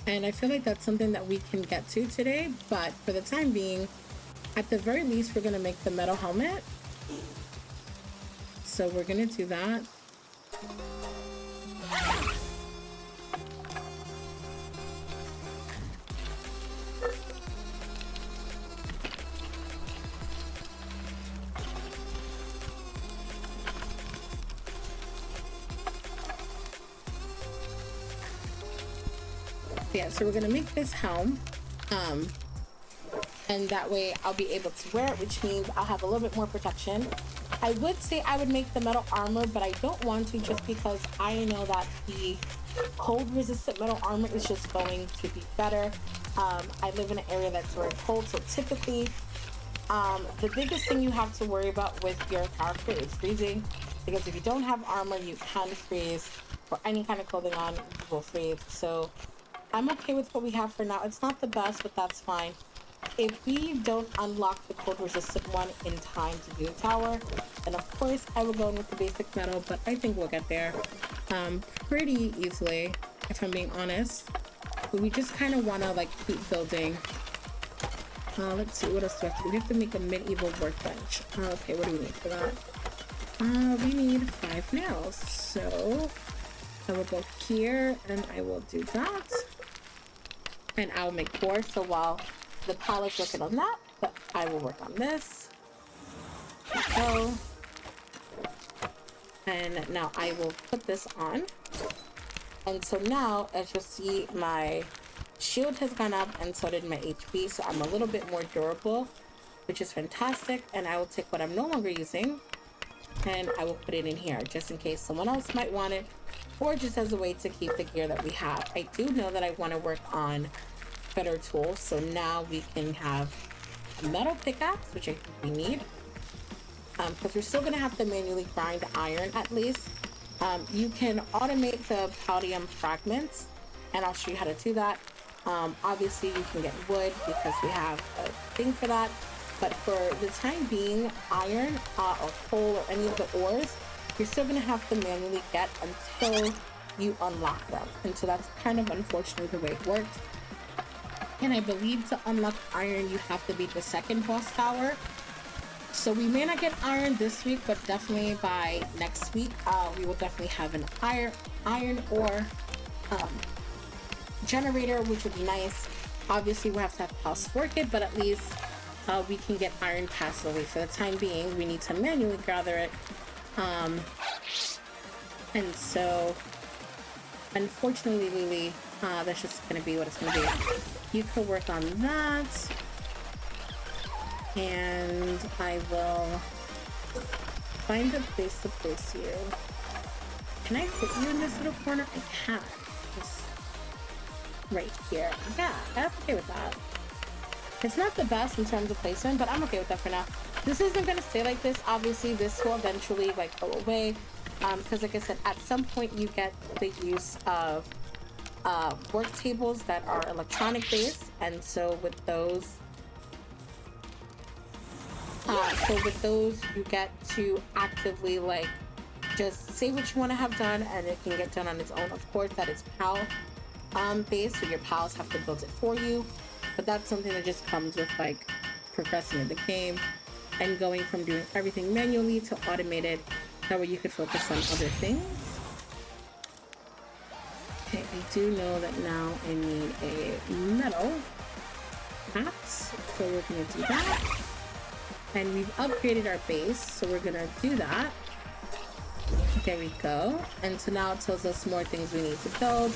And I feel like that's something that we can get to today, but for the time being, at the very least, we're gonna make the metal helmet. So we're gonna do that. Yeah, so we're gonna make this helm, and that way I'll be able to wear it, which means I'll have a little bit more protection. I would say I would make the metal armor, but I don't want to, just because I know that the cold resistant metal armor is just going to be better. I live in an area that's very cold, so typically the biggest thing you have to worry about with your character is freezing, because if you don't have armor, you can freeze, or any kind of clothing on, you will freeze. So I'm okay with what we have for now. It's not the best, but that's fine. If we don't unlock the cold resistant one in time to do the tower, then of course I will go in with the basic metal, but I think we'll get there pretty easily, if I'm being honest. But we just kind of want to like keep building. Let's see, what else do we have to do? We have to make a medieval workbench. Okay, what do we need for that? We need 5 nails. So I will go here and I will do that. And I'll make 4, so while the pal is working on that, but I will work on this. So, and now I will put this on. And so now, as you'll see, my shield has gone up, and so did my HP, so I'm a little bit more durable, which is fantastic. And I will take what I'm no longer using, and I will put it in here, just in case someone else might want it, or just as a way to keep the gear that we have. I do know that I want to work on better tools, so now we can have a metal pickaxe, which I think we need, because we're still going to have to manually grind iron at least. You can automate the palladium fragments, and I'll show you how to do that. Obviously you can get wood because we have a thing for that, but for the time being, iron or coal or any of the ores, you're still going to have to manually get until you unlock them. And so that's kind of unfortunately the way it works. And I believe to unlock iron, you have to beat the second boss tower. So we may not get iron this week, but definitely by next week, we will definitely have an iron ore generator, which would be nice. Obviously, we'll have to have pals work it, but at least we can get iron passed away. For the time being, we need to manually gather it. And so, unfortunately, Lily, that's just gonna be what it's gonna be. You could work on that. And I will find a place to place you. Can I fit you in this little corner? I can. Just right here. Yeah, I'm okay with that. It's not the best in terms of placement, but I'm okay with that for now. This isn't gonna stay like this. Obviously, this will eventually like go away. Because like I said, at some point you get the use of work tables that are electronic based, and so with those you get to actively like just say what you want to have done, and it can get done on its own. Of course, that is PAL based, so your pals have to build it for you, but that's something that just comes with like progressing in the game and going from doing everything manually to automated, that way you could focus on other things. Okay, I do know that now I need a metal axe, so we're gonna do that. And we've upgraded our base, so we're gonna do that. There we go. And so now it tells us more things we need to build.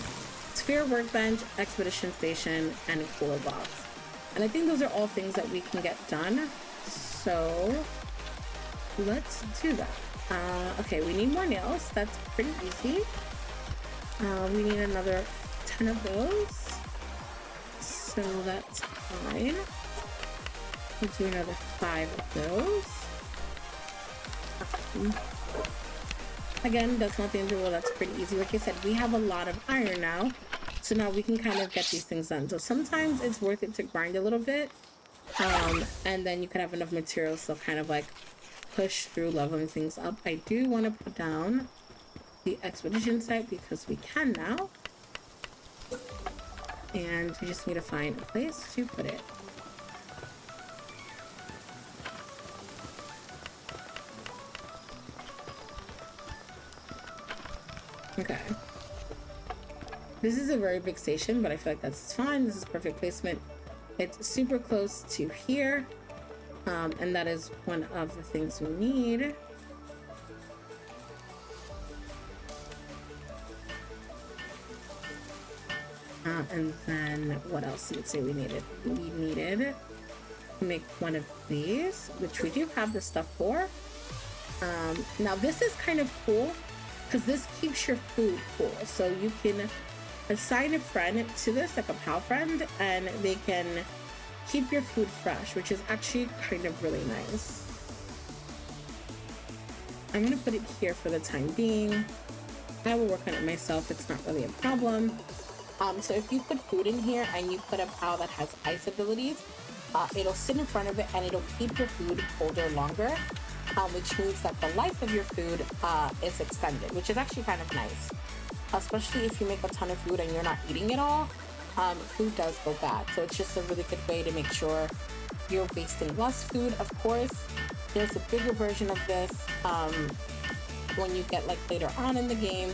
Sphere workbench, expedition station, and a cooler box. And I think those are all things that we can get done. So let's do that. Okay, we need more nails. That's pretty easy. We need another 10 of those. So that's fine. We'll do another 5 of those. Again, that's not the end of the world. That's pretty easy. Like I said, we have a lot of iron now, so now we can kind of get these things done. So sometimes it's worth it to grind a little bit, and then you can have enough materials to kind of like push through leveling things up. I do want to put down the expedition site because we can now, and we just need to find a place to put it. Okay. This is a very big station, but I feel like that's fine. This is perfect placement. It's super close to here. And that is one of the things we need. And then what else did it say we needed? We needed to make one of these, which we do have the stuff for. Now this is kind of cool, because this keeps your food cool. So you can assign a friend to this, like a pal friend, and they can keep your food fresh, which is actually kind of really nice. I'm gonna put it here for the time being. I will work on it myself. It's not really a problem. So if you put food in here and you put a pal that has ice abilities, it'll sit in front of it and it'll keep your food colder longer. Which means that the life of your food is extended, which is actually kind of nice. Especially if you make a ton of food and you're not eating it all, food does go bad. So it's just a really good way to make sure you're wasting less food. Of course, there's a bigger version of this when you get like later on in the game,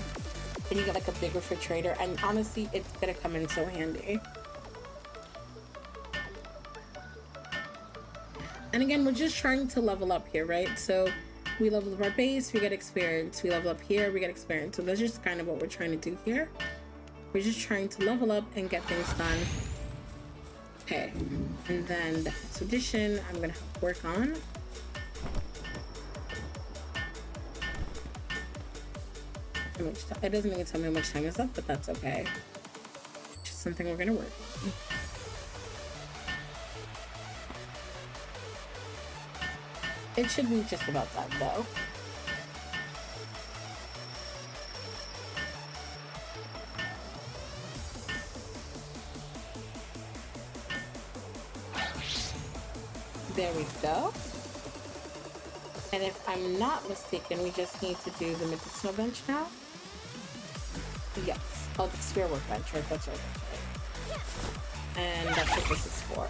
and you get like a big refrigerator, and honestly, it's gonna come in so handy. And again, we're just trying to level up here, right? So we level up our base, we get experience. We level up here, we get experience. So that's just kind of what we're trying to do here. We're just trying to level up and get things done. Okay, and then the expedition I'm gonna work on. It doesn't even tell me how much time is left, but that's okay. Just something we're gonna work on. It should be just about that though. There we go. And if I'm not mistaken, we just need to do the medicinal bench now. Yes. Oh, the sphere workbench, right? That's right. And that's what this is for.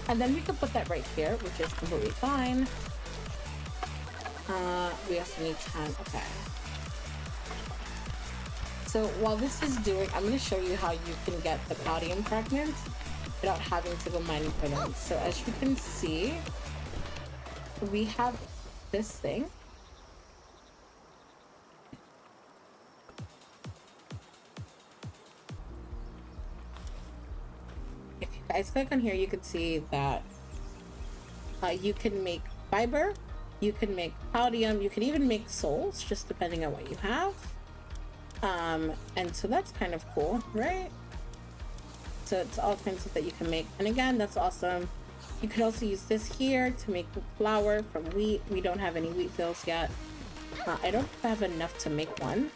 And then we can put that right here, which is completely fine. We also need 10. Okay. So while this is doing, I'm going to show you how you can get the palladium fragments without having to go mining for them. So as you can see, we have this thing. I click on here, you can see that you can make fiber, you can make palladium, you can even make souls, just depending on what you have. And so that's kind of cool, right? So it's all kinds of that you can make. And again, that's awesome. You could also use this here to make flour from wheat. We don't have any wheat fields yet. I don't have enough to make one.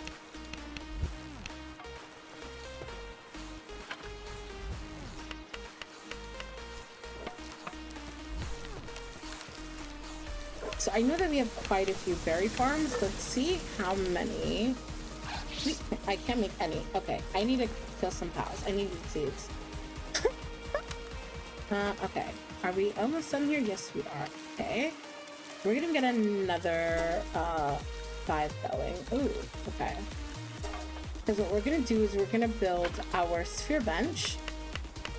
So I know that we have quite a few berry farms. Let's see how many. I can't make any. Okay, I need to kill some cows. I need seeds. Okay. Are we almost done here? Yes, we are. Okay. We're gonna get another 5 going. Ooh, okay. Because what we're gonna do is we're gonna build our sphere bench,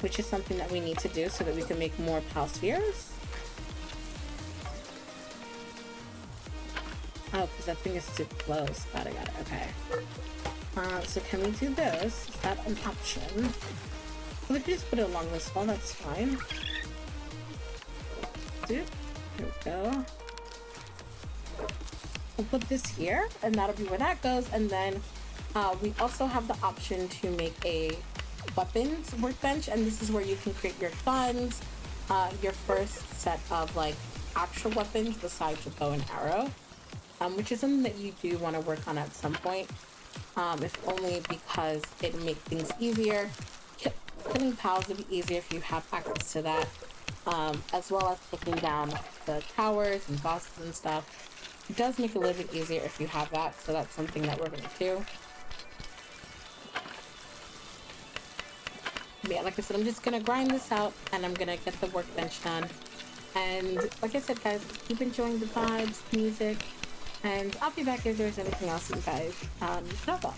which is something that we need to do so that we can make more pal spheres. Oh, because that thing is too close. Got it, okay. So can we do this? Is that an option? We can just put it along this wall, that's fine. There we go. We'll put this here, and that'll be where that goes. And then we also have the option to make a weapons workbench, and this is where you can create your guns, your first set of like actual weapons besides the bow and arrow, which is something that you do want to work on at some point, if only because it'll make things easier. Killing pals would be easier if you have access to that, as well as taking down the towers and bosses and stuff. It does make it a little bit easier if you have that, so that's something that we're going to do. But yeah, like I said, I'm just going to grind this out, and I'm going to get the workbench done. And like I said, guys, keep enjoying the vibes, music, and I'll be back if there's anything else you guys know about.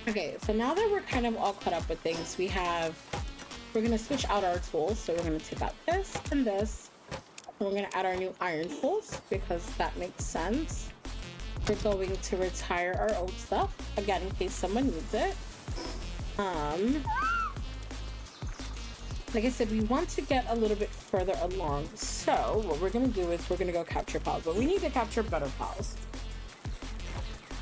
Okay, so now that we're kind of all caught up with things, we're gonna switch out our tools. So we're gonna take out this and this. And we're gonna add our new iron tools because that makes sense. We're going to retire our old stuff, again, in case someone needs it. Like I said, we want to get a little bit further along. So what we're gonna do is we're gonna go capture pals, but we need to capture better pals.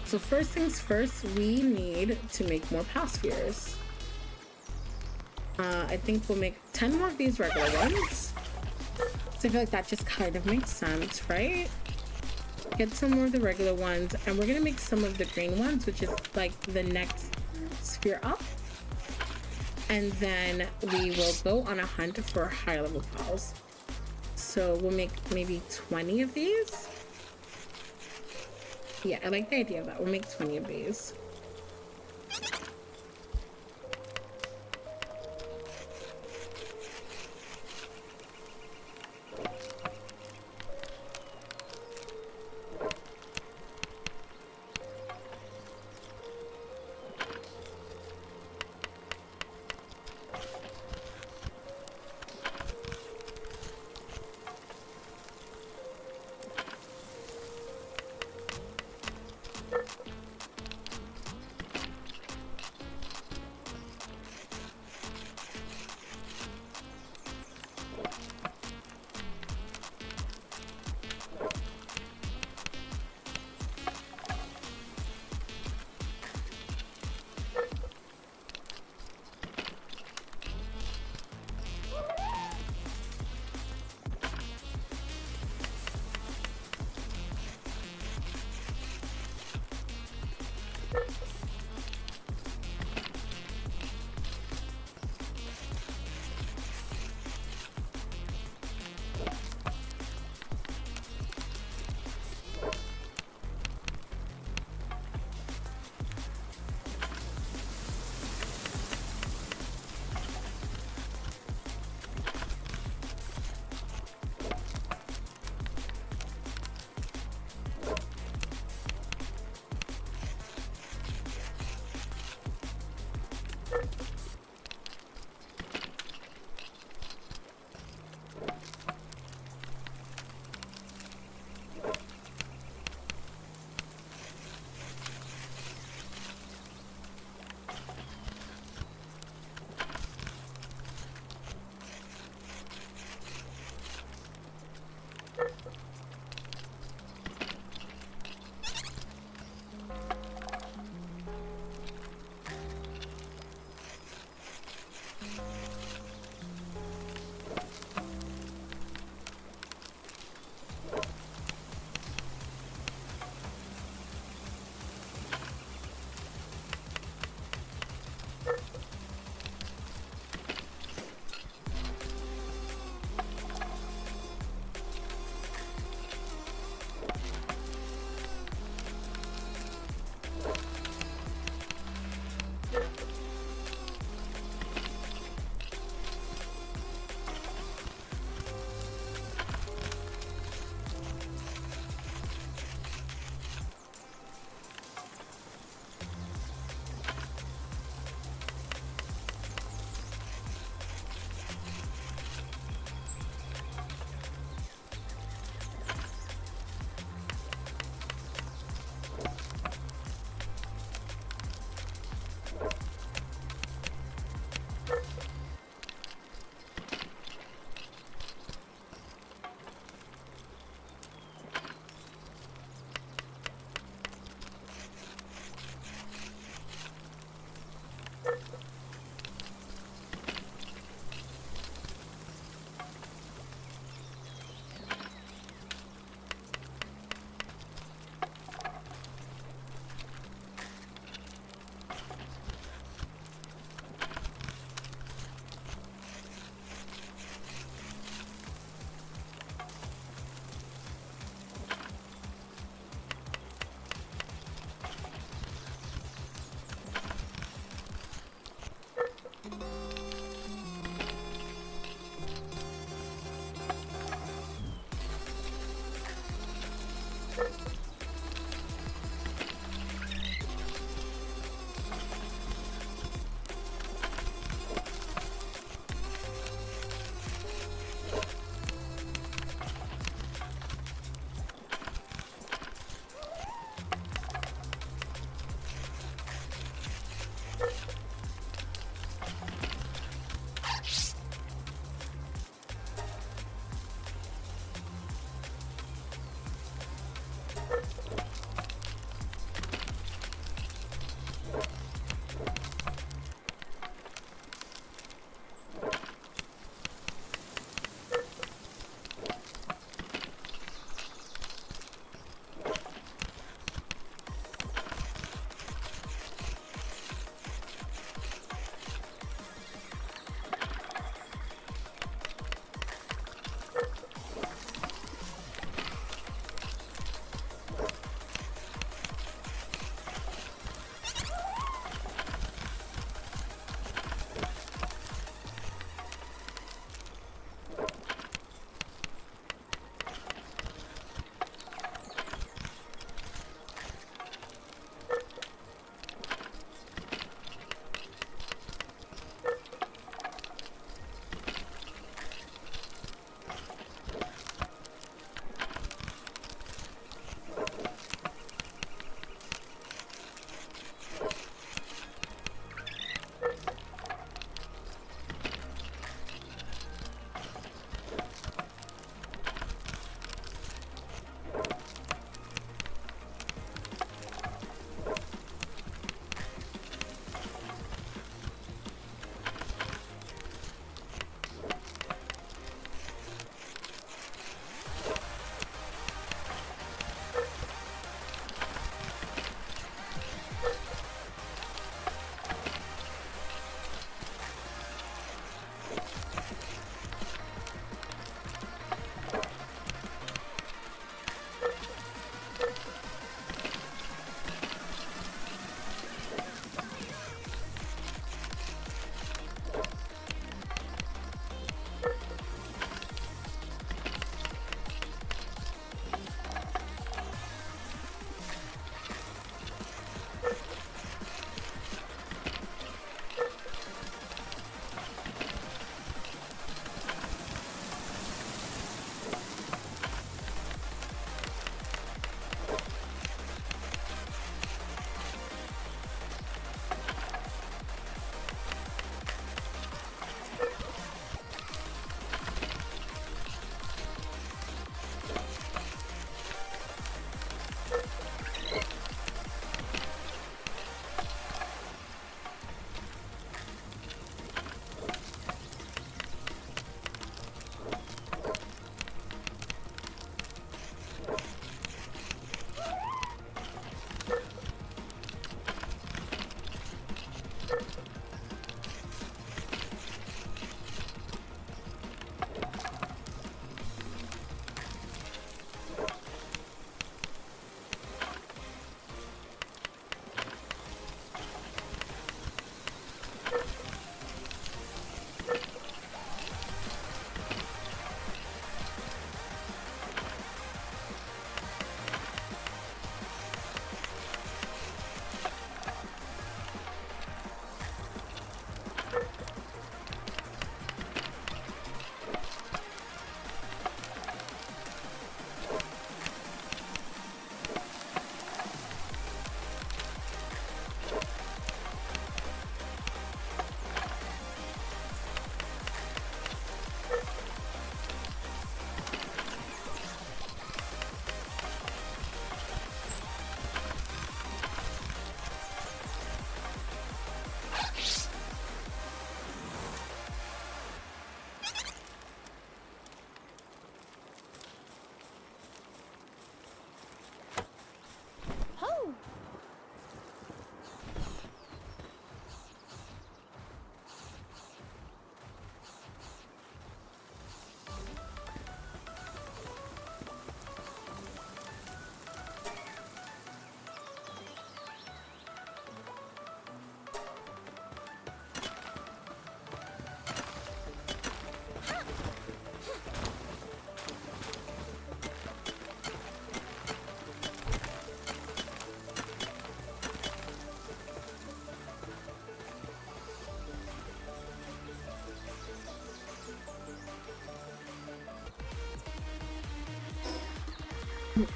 So first things first, we need to make more pal spheres. I think we'll make 10 more of these regular ones. So I feel like that just kind of makes sense, right? Get some more of the regular ones, and we're gonna make some of the green ones, which is like the next sphere up. And then we will go on a hunt for higher level pals. So we'll make maybe 20 of these. Yeah, I like the idea of that. We'll make 20 of these.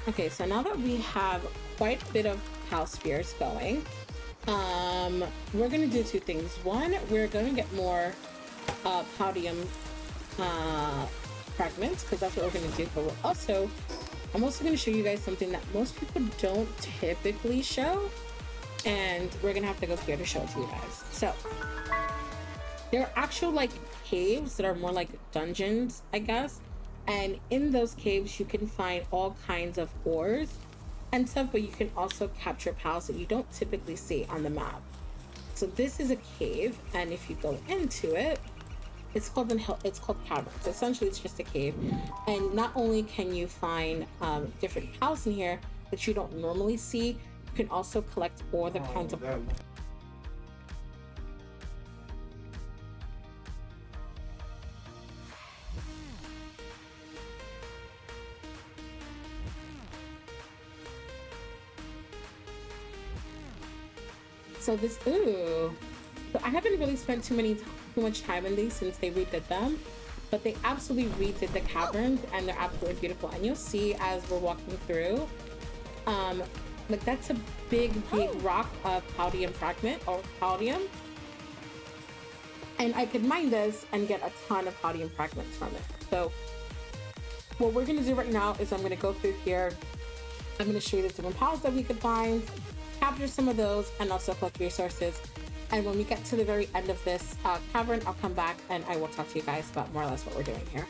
Okay, so now that we have quite a bit of house spheres going, we're gonna do two things. One, we're gonna get more podium fragments because that's what we're gonna do. But I'm also gonna show you guys something that most people don't typically show, and we're gonna have to go here to show it to you guys. So there are actual like caves that are more like dungeons, I guess. And in those caves, you can find all kinds of ores and stuff, but you can also capture pals that you don't typically see on the map. So this is a cave, and if you go into it, it's called caverns. Essentially, it's just a cave, and not only can you find different pals in here that you don't normally see, you can also collect all the kinds of So I haven't really spent too much time in these since they redid them, but they absolutely redid the caverns and they're absolutely beautiful. And you'll see as we're walking through, like that's a big rock of palladium fragment or palladium. And I could mine this and get a ton of palladium fragments from it. So what we're gonna do right now is I'm gonna go through here. I'm gonna show you the different pals that we could find, capture some of those, and also collect resources. And when we get to the very end of this cavern, I'll come back and I will talk to you guys about more or less what we're doing here.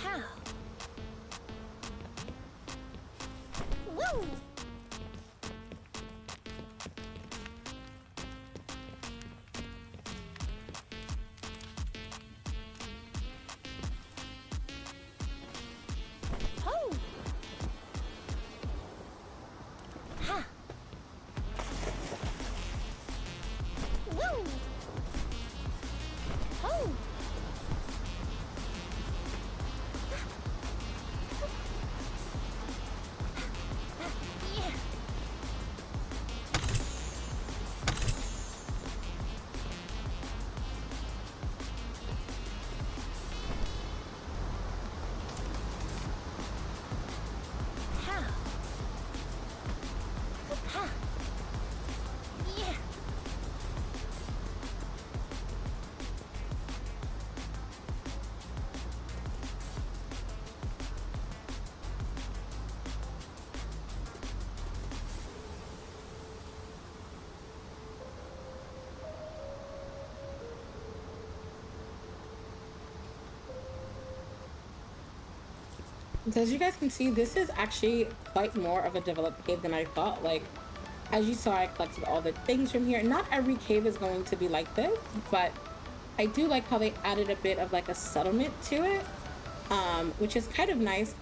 How? Woo! Ho! Ha! Woo! Ho! Yeah! How? Ha! Yeah! So as you guys can see, this is actually quite more of a developed cave than I thought. Like, as you saw, I collected all the things from here. Not every cave is going to be like this, but I do like how they added a bit of like a settlement to it, which is kind of nice.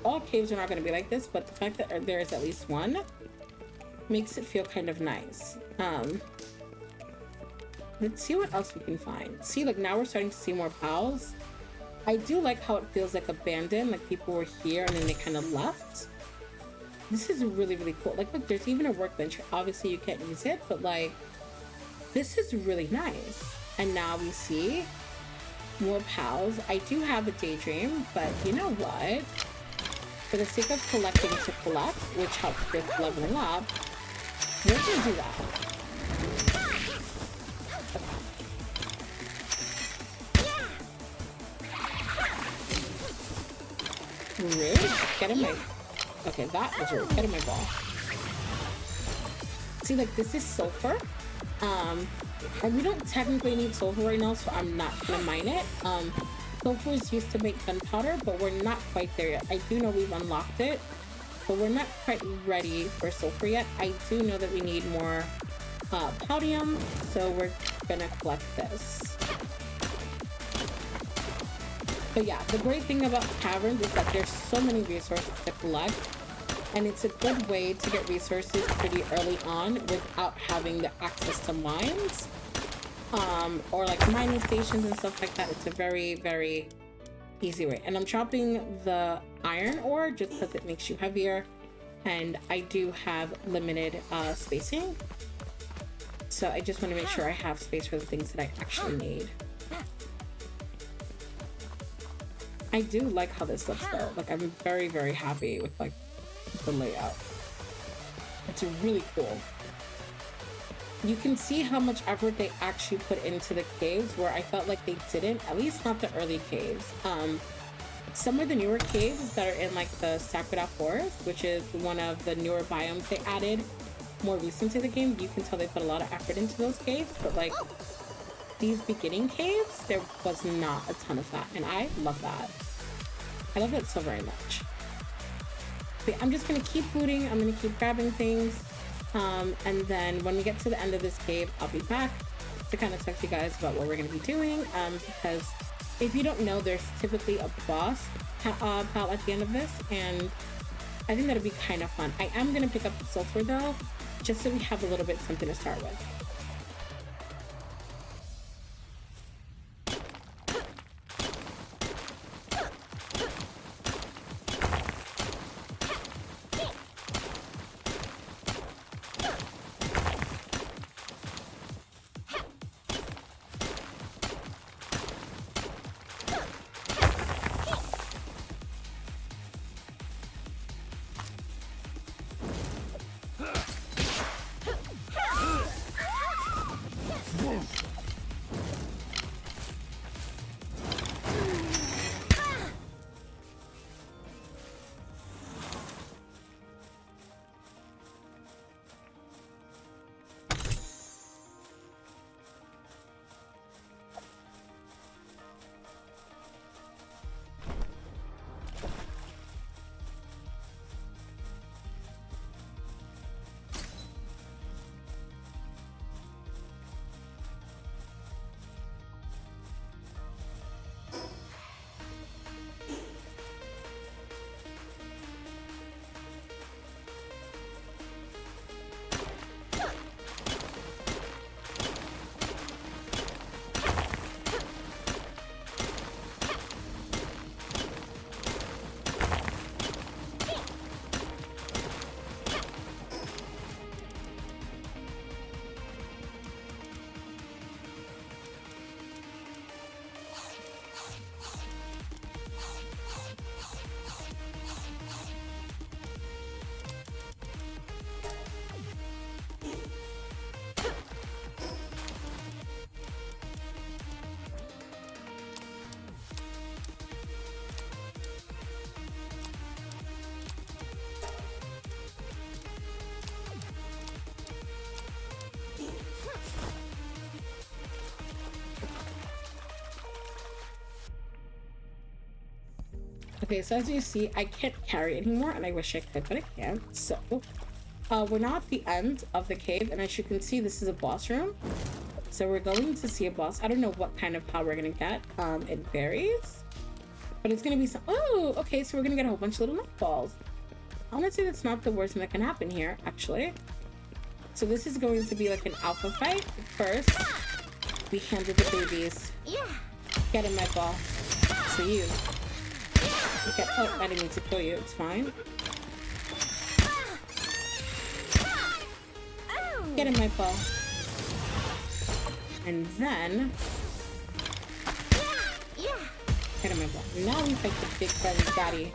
All caves are not going to be like this, but the fact that there is at least one makes it feel kind of nice. Let's see what else we can find. See, like now we're starting to see more pals. I do like how it feels like abandoned, like people were here and then they kind of left. This is really, really cool. Like, look, there's even a workbench. Obviously, you can't use it, but like, this is really nice. And now we see more pals. I do have a daydream, but you know what? For the sake of collecting to collect, which helps with leveling up, we're gonna do that. Rude. Get in my... Okay, that was rude. Get in my ball. See, like, this is sulfur. And we don't technically need sulfur right now, so I'm not gonna mine it. Sulfur is used to make gunpowder, but we're not quite there yet. I do know we've unlocked it, but we're not quite ready for sulfur yet. I do know that we need more palladium, so we're gonna collect this. But yeah, the great thing about caverns is that there's so many resources to collect, and it's a good way to get resources pretty early on without having the access to mines, or like mining stations and stuff like that. It's a very, very easy way. And I'm chopping the iron ore just because it makes you heavier, and I do have limited spacing. So I just want to make sure I have space for the things that I actually need. I do like how this looks though. Like, I'm very, very happy with like the layout. It's really cool. You can see how much effort they actually put into the caves, where I felt like they didn't, at least not the early caves. Some of the newer caves that are in like the Sakura Forest, which is one of the newer biomes they added more recent to the game, you can tell they put a lot of effort into those caves, but like these beginning caves, there was not a ton of that, and I love that. I love that so very much. But I'm just gonna keep looting, I'm gonna keep grabbing things, and then when we get to the end of this cave, I'll be back to kind of talk to you guys about what we're gonna be doing, because if you don't know, there's typically a boss pal at the end of this, and I think that'd be kind of fun. I am gonna pick up the sulfur though, just so we have a little bit something to start with. Okay, so as you see, I can't carry anymore, and I wish I could, but I can't. So, we're now at the end of the cave, and as you can see, this is a boss room. So we're going to see a boss. I don't know what kind of power we're gonna get. It varies, but it's gonna be some. Oh, okay. So we're gonna get a whole bunch of little night balls. Honestly, that's not the worst thing that can happen here, actually. So this is going to be like an alpha fight. First, we handle the babies. Yeah. Get in my ball. So you. Okay. Oh, I didn't mean to kill you. It's fine. Oh. Get in my ball. And then Yeah. get in my ball. Now we fight the big friend's daddy.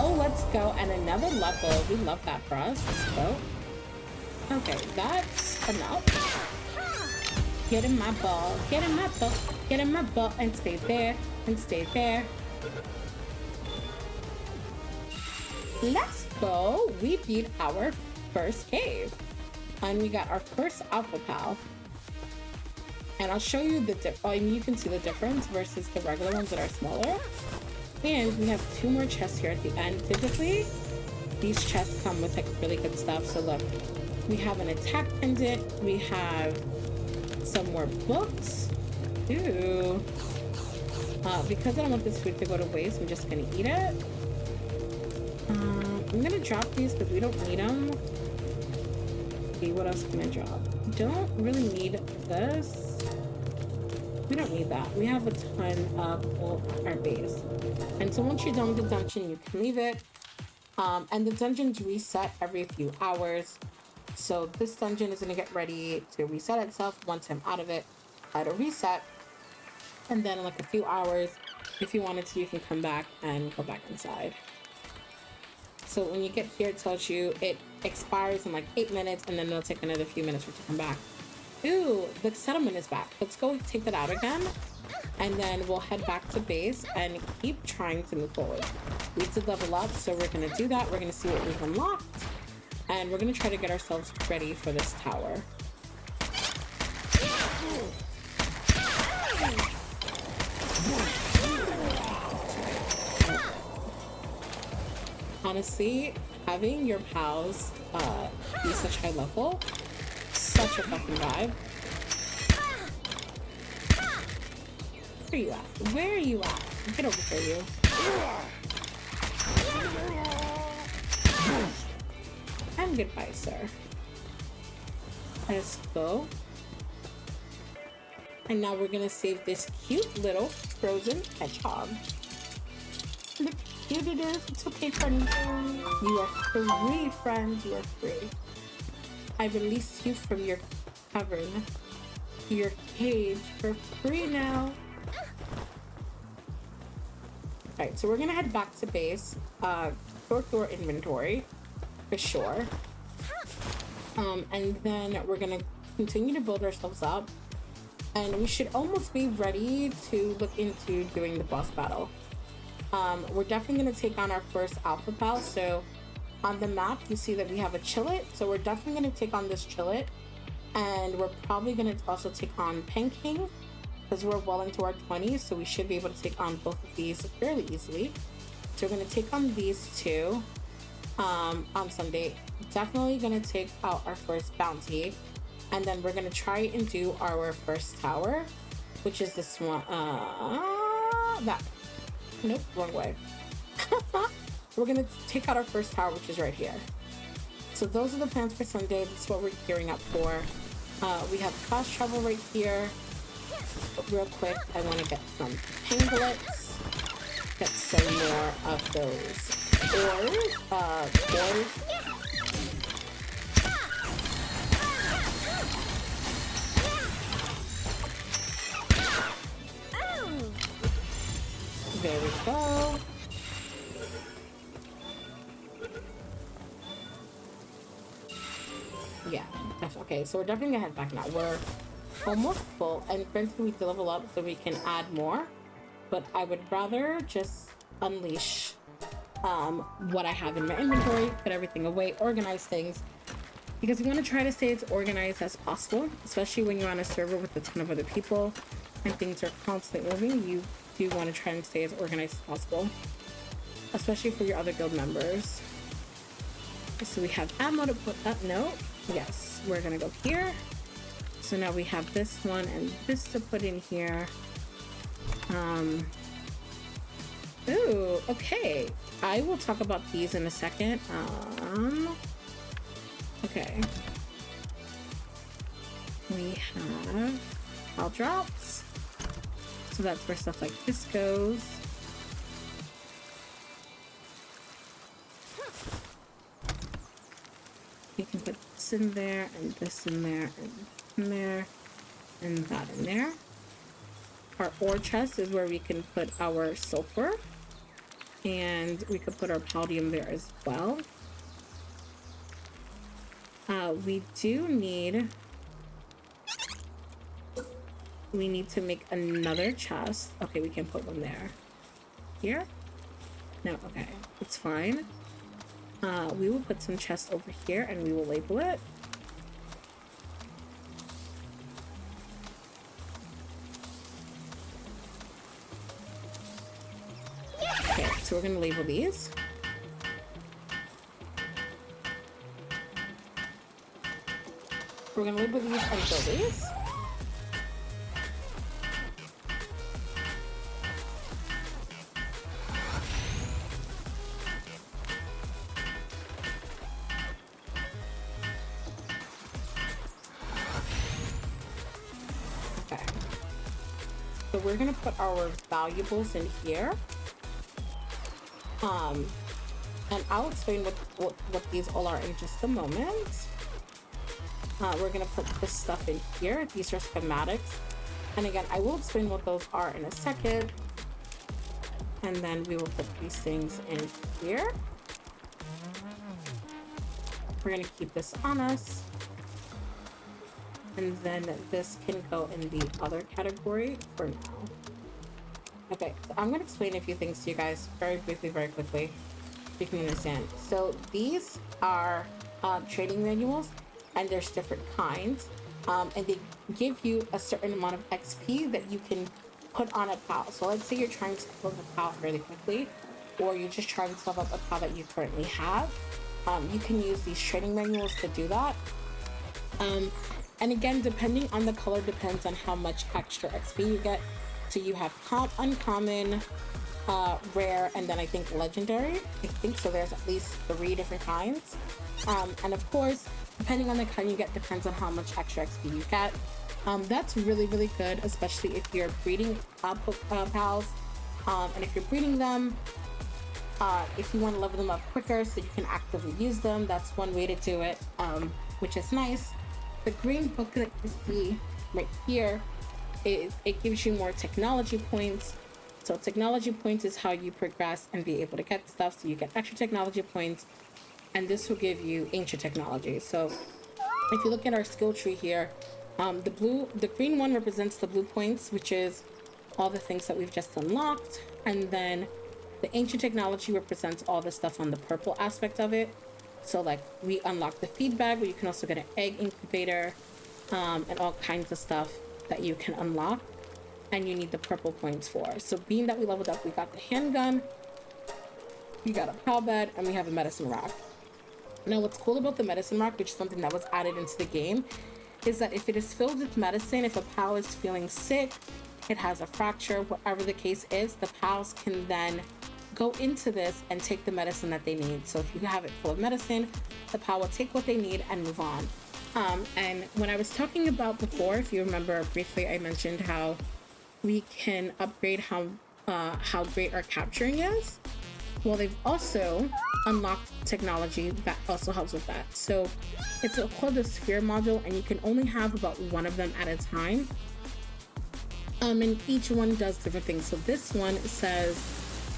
Oh, let's go. And another level. We love that for us. Let's go. Okay, that's enough. Get in my ball. Get in my ball. Get in my ball. And stay there. And stay there. Let's go. We beat our first cave. And we got our first alpha pal. And I'll show you the you can see the difference versus the regular ones that are smaller. And we have 2 more chests here at the end. Typically, these chests come with like really good stuff. So look, we have an attack pendant. We have some more books. Ooh. Because I don't want this food to go to waste, I'm just gonna eat it. I'm gonna drop these because we don't need them. Okay, what else can I drop? Don't really need this. We don't need that. We have a ton of our base. And so once you're done with the dungeon, you can leave it. And the dungeons reset every few hours. So this dungeon is gonna get ready to reset itself. Once I'm out of it, it'll reset. And then in like a few hours, if you wanted to, you can come back and go back inside. So when you get here, it tells you it expires in like 8 minutes, and then it'll take another few minutes for it to come back. Ooh, the settlement is back. Let's go take that out again, and then we'll head back to base and keep trying to move forward. We need to level up, so we're gonna do that. We're gonna see what we've unlocked, and we're gonna try to get ourselves ready for this tower. Honestly, having your pals be such high level, such a fucking vibe. Where are you at? Where are you at? Get over here, you. And goodbye, sir. Let's go. And now we're gonna save this cute little frozen hedgehog. Look how cute it is. It's okay, friend. You are free, friend. You are free. I release you from your cavern, your cage, for free now. Alright, so we're gonna head back to base. Sort through our inventory, for sure. And then we're gonna continue to build ourselves up. And we should almost be ready to look into doing the boss battle. We're definitely gonna take on our first alpha pal. So on the map, you see that we have a Chillet. So we're definitely gonna take on this Chillet. And we're probably gonna also take on Pen King, because we're well into our 20s, so we should be able to take on both of these fairly easily. So we're gonna take on these 2 on Sunday. Definitely gonna take out our first bounty, and then we're gonna try and do our first tower, which is this one. That. Nope, wrong way. We're gonna take out our first tower, which is right here. So those are the plans for Sunday. That's what we're gearing up for. We have fast travel right here. But real quick, I want to get some pinglets, get some more of those ores. There we go. Yeah, okay, so we're definitely gonna head back now. We're almost full, and granted we need to level up so we can add more, but I would rather just unleash what I have in my inventory, put everything away, organize things, because you want to try to stay as organized as possible, especially when you're on a server with a ton of other people and things are constantly moving. You do want to try and stay as organized as possible, especially for your other guild members. So we have ammo to put up. No, yes, we're gonna go here. So now we have this one and this to put in here. Ooh, okay. I will talk about these in a second. Okay. We have all drops. So that's where stuff like this goes. We can put this in there, and this in there, and in there, and that in there. Our ore chest is where we can put our sulfur, and we could put our palladium there as well. We need to make another chest. Okay, we can put one there. Here? No, okay, it's fine. We will put some chests over here and we will label it. Okay, so we're gonna label these. We're gonna label these and fill these. Okay. So we're gonna put our valuables in here. And I'll explain what these all are in just a moment. We're gonna put this stuff in here. These are schematics. And again, I will explain what those are in a second. And then we will put these things in here. We're gonna keep this on us. And then this can go in the other category for now. Okay, so I'm gonna explain a few things to you guys very briefly, very quickly, so you can understand. So these are trading manuals, and there's different kinds, and they give you a certain amount of XP that you can put on a pal. So let's say you're trying to level up a pal really quickly, or you're just trying to level up a pal that you currently have. You can use these trading manuals to do that. And again, depending on the color, depends on how much extra XP you get. So you have uncommon, rare, and then I think legendary. I think so. There's at least 3 different kinds. And of course, depending on the kind you get, depends on how much extra XP you get. That's really, really good, especially if you're breeding pals. And if you're breeding them, if you want to level them up quicker so you can actively use them, that's one way to do it, which is nice. The green book that you see right here, it gives you more technology points. So technology points is how you progress and be able to get stuff. So you get extra technology points, and this will give you ancient technology. So if you look at our skill tree here, the green one represents the blue points, which is all the things that we've just unlocked, and then the ancient technology represents all the stuff on the purple aspect of it. So like we unlocked the feed bag, but you can also get an egg incubator, and all kinds of stuff that you can unlock, and you need the purple points for. So being that we leveled up, we got the handgun, we got a pal bed, and we have a medicine rock. Now what's cool about the medicine rock, which is something that was added into the game, is that if it is filled with medicine, if a pal is feeling sick, it has a fracture, whatever the case is, the pals can then go into this and take the medicine that they need. So if you have it full of medicine, the pal will take what they need and move on. And when I was talking about before, if you remember briefly, I mentioned how we can upgrade how great our capturing is. Well, they've also unlocked technology that also helps with that. So it's called the sphere module, and you can only have about one of them at a time. And each one does different things. So this one says,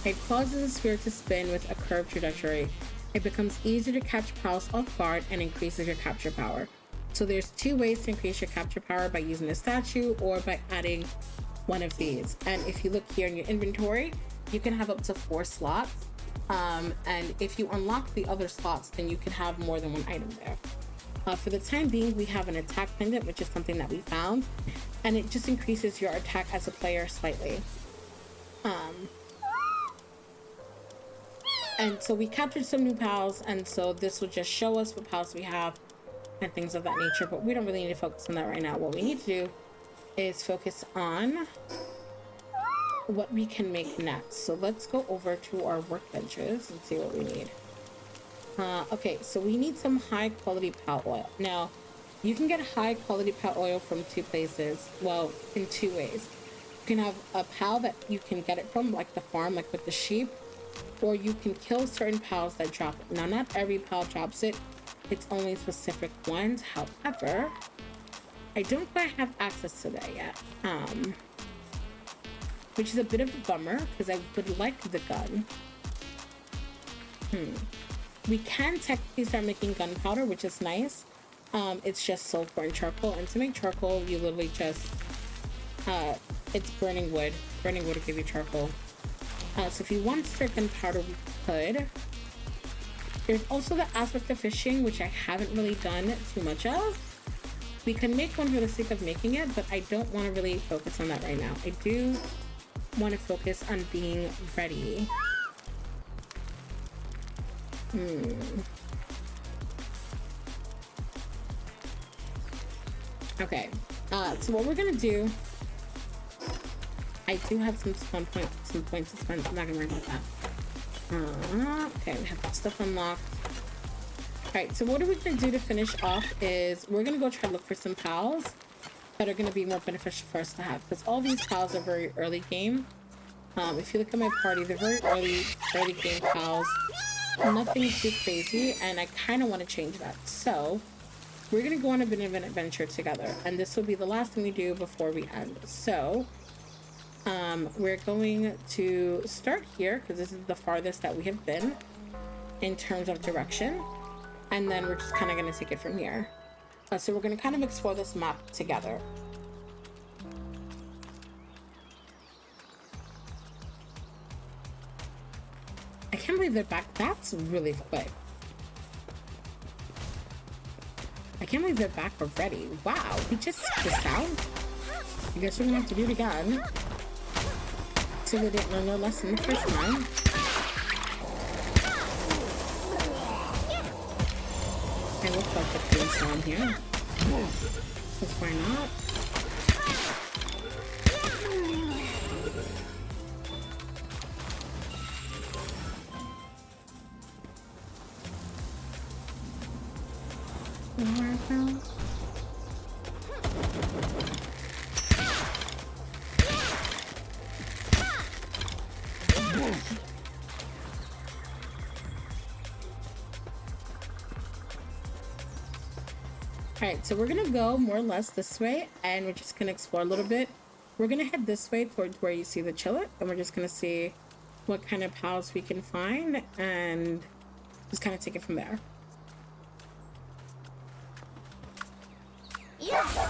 it causes a sphere to spin with a curved trajectory. It becomes easier to catch pals off guard and increases your capture power. So there's 2 ways to increase your capture power: by using a statue or by adding one of these. And if you look here in your inventory, you can have up to 4 slots. And if you unlock the other slots, then you can have more than one item there. For the time being, we have an attack pendant, which is something that we found, and it just increases your attack as a player slightly. And so we captured some new pals, and so this will just show us what pals we have and things of that nature, but we don't really need to focus on that right now. What we need to do is focus on what we can make next. So let's go over to our workbenches and see what we need. Okay, so we need some high quality pal oil. Now, you can get high quality pal oil from two places. Well, in two ways. You can have a pal that you can get it from, like the farm, like with the sheep, or you can kill certain pals that drop it. Now, not every pal drops it. It's only specific ones. However, I don't quite have access to that yet. Which is a bit of a bummer because I would like the gun. We can technically start making gunpowder, which is nice. It's just sulfur and charcoal, and to make charcoal, you literally just it's burning wood. Burning wood will give you charcoal. So if you want to start gunpowder, we could. There's also the aspect of fishing, which I haven't really done too much of. We can make one for the sake of making it, but I don't want to really focus on that right now. I do want to focus on being ready. Okay, so what we're gonna do, I do have some points to spend. I'm not gonna worry about that. Okay, we have that stuff unlocked. Alright, so what are we gonna do to finish off is we're gonna go try to look for some pals that are gonna be more beneficial for us to have, because all these pals are very early game. If you look at my party, they're very early game pals. Nothing too crazy, and I kind of want to change that. So we're gonna go on a bit of an adventure together, and this will be the last thing we do before we end. So we're going to start here because this is the farthest that we have been in terms of direction, and then we're just kind of going to take it from here. So we're going to kind of explore this map together. I can't believe they're back. That's really quick. I can't believe they're back already. Wow, we just took this out. I guess we're gonna have to do it again. So they didn't learn their lesson the first time. I look like the things down here. Because why not? Alright, so we're gonna go more or less this way, and we're just gonna explore a little bit. We're gonna head this way towards where you see the chillet, and we're just gonna see what kind of pals we can find, and just kind of take it from there. Yeah.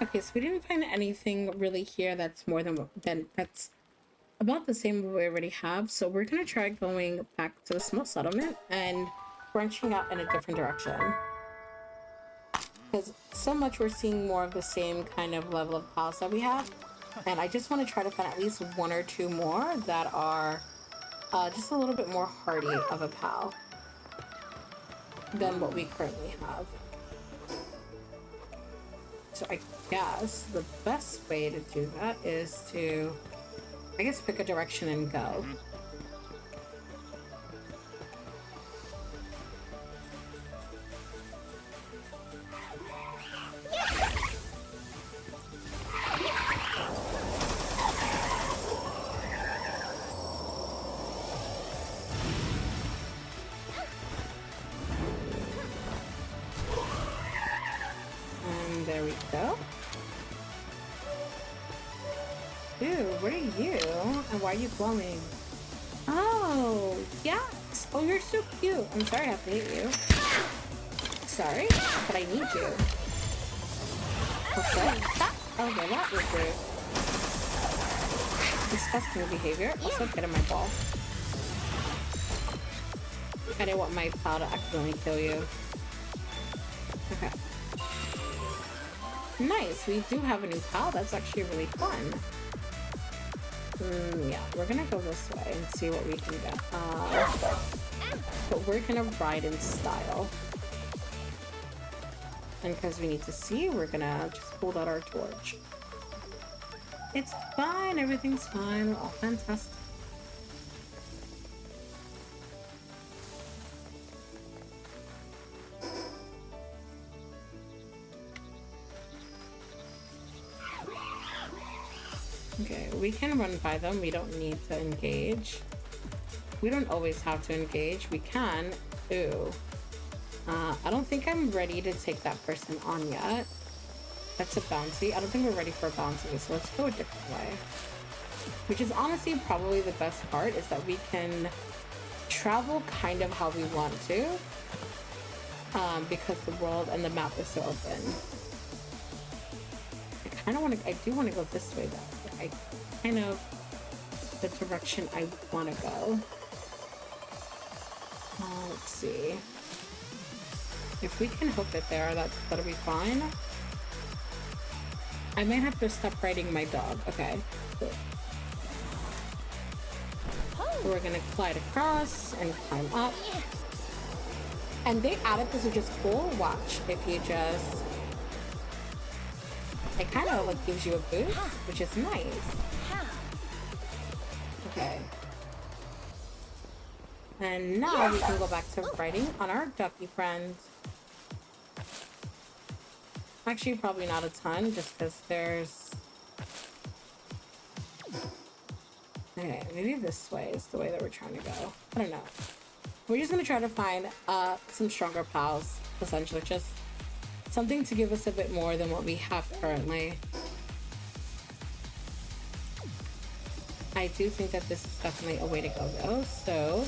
Okay, so we didn't find anything really here that's more than that's about the same we already have. So we're gonna try going back to the small settlement and branching out in a different direction. Because so much we're seeing more of the same kind of level of pals that we have. And I just want to try to find at least one or two more that are just a little bit more hardy of a pal than what we currently have. So I guess the best way to do that is to, I guess, pick a direction and go. And there we go. Dude, what are you? And why are you glowing? Oh, yes. Oh, you're so cute. I'm sorry I have to hit you. Sorry, but I need you. What's that? Okay, that was rude. Disgusting behavior. Also, get in my ball. I didn't want my pal to accidentally kill you. Okay. Nice, we do have a new pal. That's actually really fun. Yeah, we're gonna go this way and see what we can get. But we're gonna ride in style. And because we need to see, we're gonna just hold out our torch. It's fine, everything's fine, we're all fantastic. Okay, we can run by them. We don't need to engage. We don't always have to engage. We can. Ooh. I don't think I'm ready to take that person on yet. That's a bouncy. I don't think we're ready for a bouncy, so let's go a different way. Which is honestly probably the best part, is that we can travel kind of how we want to. Because the world and the map is so open. I do want to go this way though. I kind of the direction I want to go. Let's see. If we can hook it there, that'll be fine. I might have to stop riding my dog. Okay. Cool. So we're gonna glide across and climb up. And they added this, which is cool. Watch, if you just... It kind of like gives you a boost, which is nice. Okay. And now we can go back to riding on our ducky friend. Actually, probably not a ton, just because there's... Okay, maybe this way is the way that we're trying to go. I don't know. We're just gonna try to find some stronger pals, essentially. Just something to give us a bit more than what we have currently. I do think that this is definitely a way to go though, so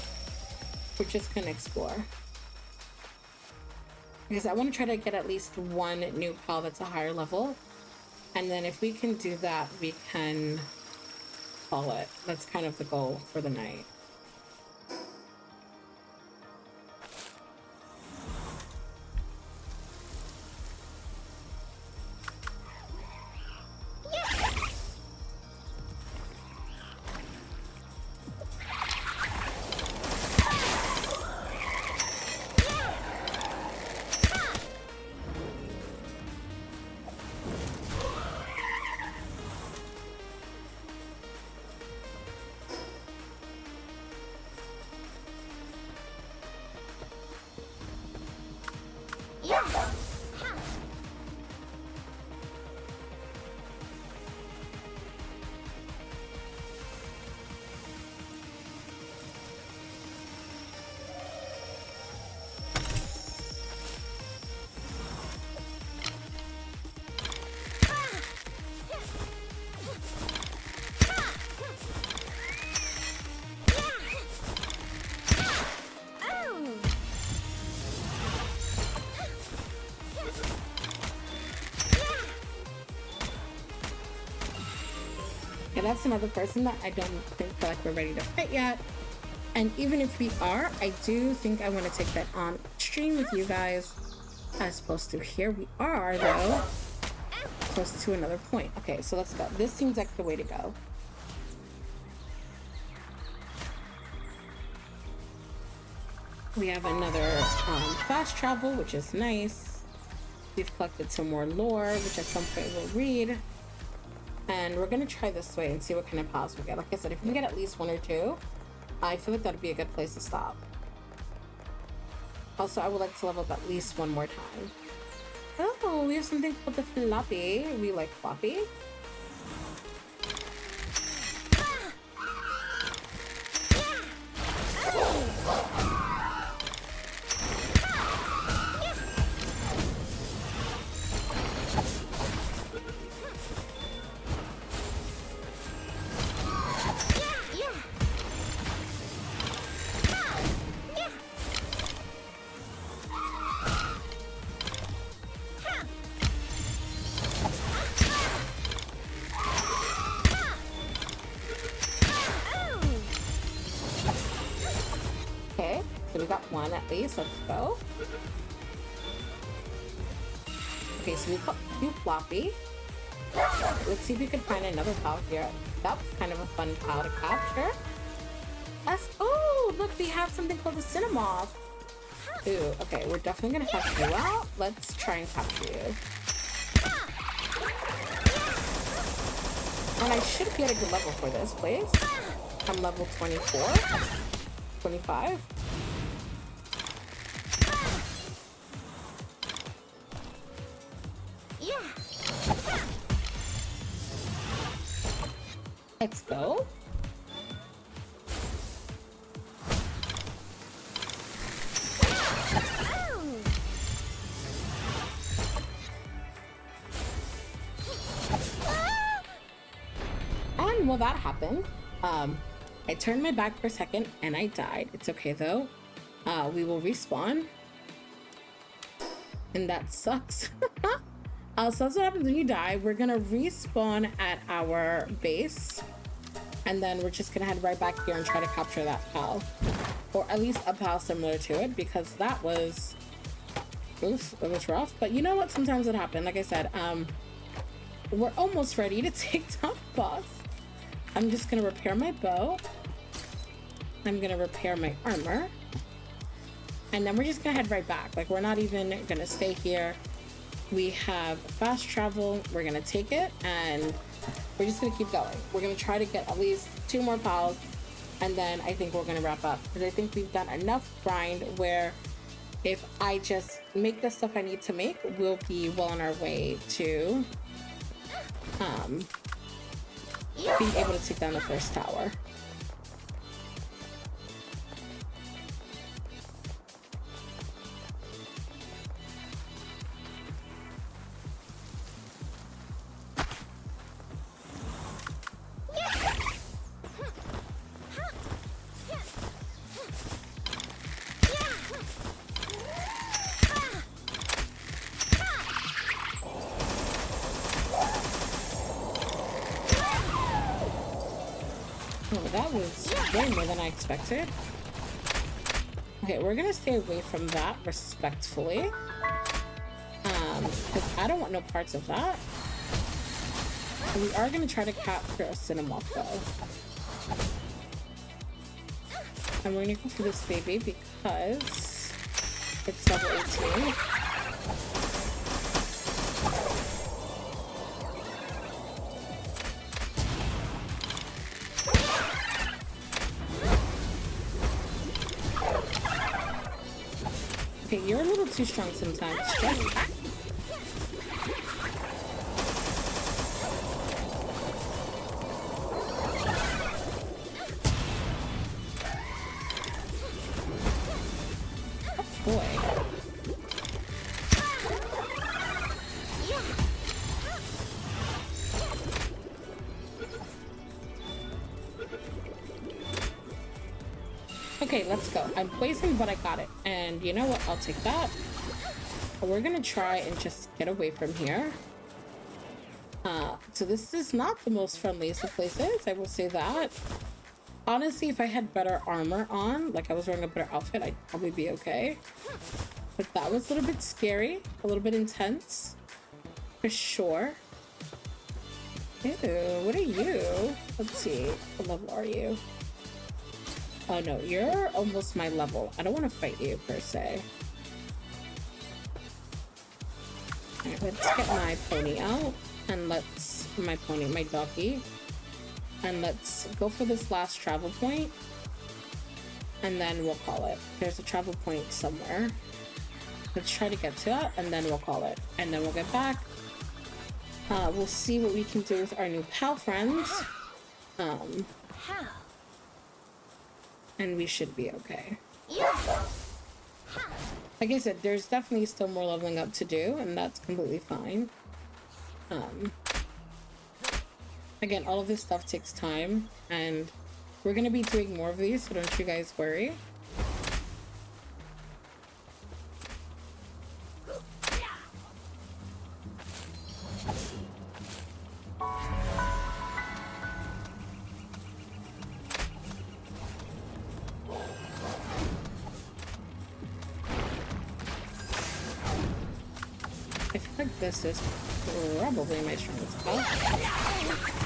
we're just gonna explore. Because I want to try to get at least one new pal that's a higher level. And then if we can do that, we can call it. That's kind of the goal for the night. Yeah, that's another person that I don't think feel like we're ready to fight yet. And even if we are, I do think I want to take that on stream with you guys as opposed to here we are though, close to another point. Okay, so let's go. This seems like the way to go. We have another fast travel, which is nice. We've collected some more lore, which at some point we'll read. And we're gonna try this way and see what kind of pals we get. Like I said, if we can get at least one or two, I feel like that'd be a good place to stop. Also, I would like to level up at least one more time. Oh, we have something called the floppy. We like floppy. One at least. Let's go. Okay, so we've got two floppy. Let's see if we can find another pal here. That was kind of a fun pal to capture. Oh, look, we have something called the Cinemoth. Ooh, okay, we're definitely gonna have you out. Let's try and capture you. And I should get a good level for this place. I'm level 24, 25. Let's go. And well, that happened. I turned my back for a second and I died. It's okay though. We will respawn. And that sucks. So that's what happens when you die. We're gonna respawn at our base. And then we're just gonna head right back here and try to capture that pal. Or at least a pal similar to it, because that was... Oof, it was rough. But you know what? Sometimes it happened. Like I said, we're almost ready to take down the boss. I'm just gonna repair my bow. I'm gonna repair my armor. And then we're just gonna head right back. Like, we're not even gonna stay here. We have fast travel. We're gonna take it and we're just gonna keep going. We're gonna try to get at least 2 more pals, and then I think we're gonna wrap up, because I think we've done enough grind where if I just make the stuff I need to make, we'll be well on our way to being able to take down the first tower. Oh, that was way more than I expected. Okay, we're gonna stay away from that respectfully. Because I don't want no parts of that. And we are gonna try to capture a Cinemoth though. And we're gonna go for this baby because it's level 18. Okay, you're a little too strong sometimes. Just boy. Okay, let's go. I'm poisoned, but I got it. And you know what? I'll take that. We're gonna try and just get away from here. So this is not the most friendliest of places, I will say that. Honestly, if I had better armor on, like I was wearing a better outfit, I'd probably be okay. But that was a little bit scary, a little bit intense, for sure. Ew, what are you? Let's see, what level are you? Oh no, you're almost my level. I don't want to fight you per se. Alright, let's get my pony out. And my doggy. And let's go for this last travel point. And then we'll call it. There's a travel point somewhere. Let's try to get to that, and then we'll call it. And then we'll get back. We'll see what we can do with our new pal friends. And we should be okay. Like I said, there's definitely still more leveling up to do, and that's completely fine. Again, all of this stuff takes time, and we're gonna be doing more of these, so don't you guys worry. I feel like this is probably my strongest spell.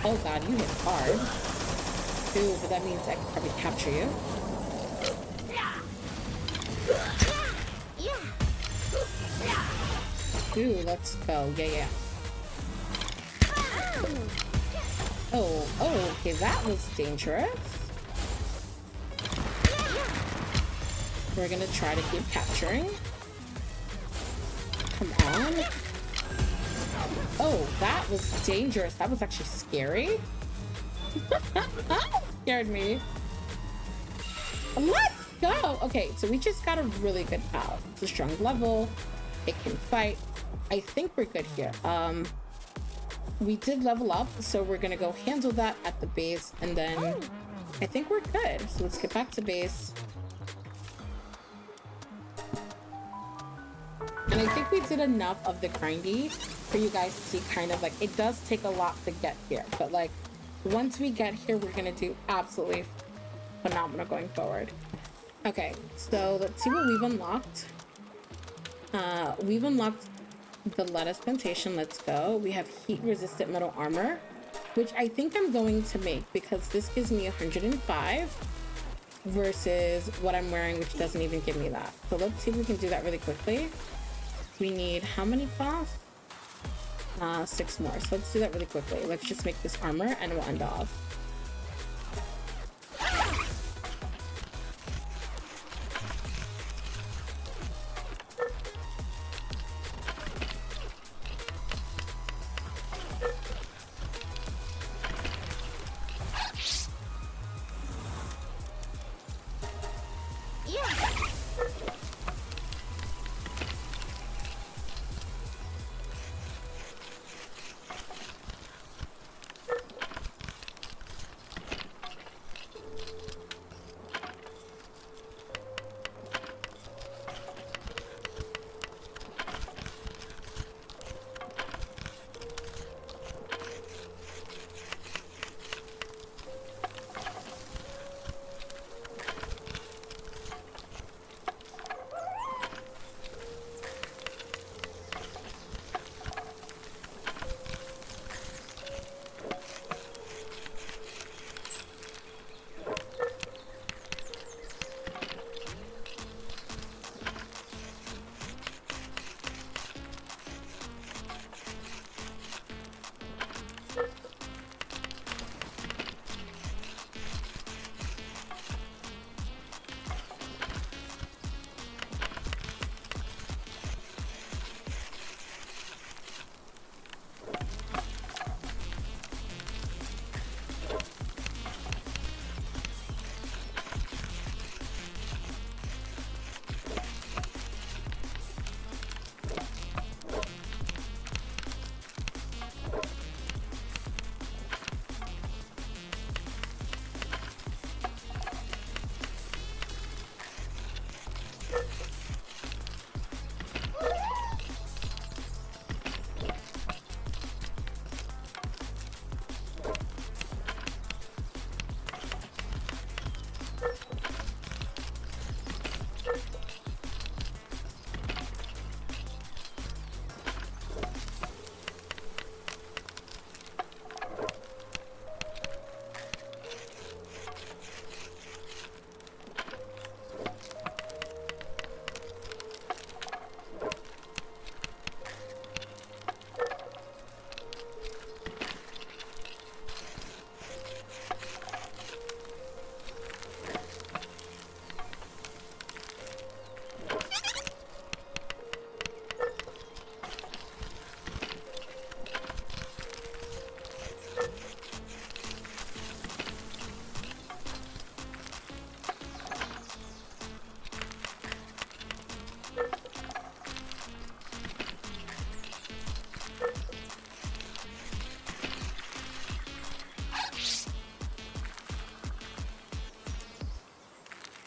Oh god, you hit hard. Ooh, but that means I can probably capture you. Ooh, let's go. Yeah. Oh, okay, that was dangerous. We're gonna try to keep capturing. Come on. Oh, that was dangerous. That was actually scary. Scared me. Let's go. Okay, so we just got a really good pal. It's a strong level. It can fight. I think we're good here. We did level up, so we're gonna go handle that at the base, and then I think we're good. So let's get back to base. And I think we did enough of the grindy for you guys to see kind of like, it does take a lot to get here, but like once we get here, we're gonna do absolutely phenomenal going forward. Okay, so let's see what we've unlocked. We've unlocked the lettuce plantation. Let's go. We have heat resistant metal armor, which I think I'm going to make because this gives me 105 versus what I'm wearing, which doesn't even give me that. So let's see if we can do that really quickly. We need how many cloth? 6 more. So let's do that really quickly. Let's just make this armor and we'll end off.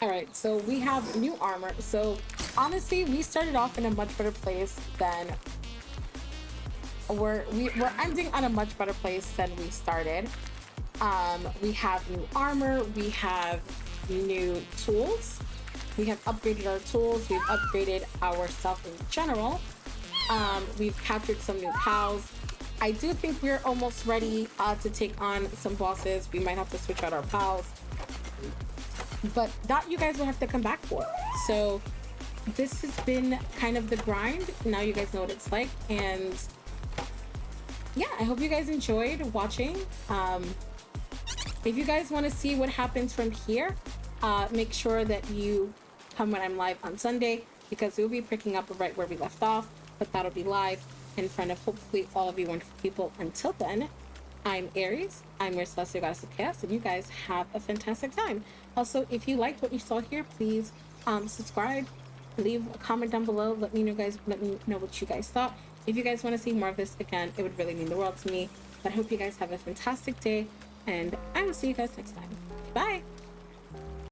All right, so we have new armor. So honestly, we started off in a much better place than we're ending on a much better place than we started. We have new armor, we have new tools, we have upgraded our tools, we've upgraded our stuff in general. We've captured some new pals. I do think we're almost ready to take on some bosses. We might have to switch out our pals, but that you guys will have to come back for. So this has been kind of the grind. Now you guys know what it's like, and yeah, I hope you guys enjoyed watching. If you guys want to see what happens from here, make sure that you come when I'm live on Sunday, because we'll be picking up right where we left off, but that'll be live in front of hopefully all of you wonderful people. Until then, I'm Aries, I'm your Celestial Goddess of Chaos, and you guys have a fantastic time. Also, if you liked what you saw here, please subscribe, leave a comment down below, let me know what you guys thought. If you guys want to see more of this, again, it would really mean the world to me. But I hope you guys have a fantastic day, and I will see you guys next time. Bye!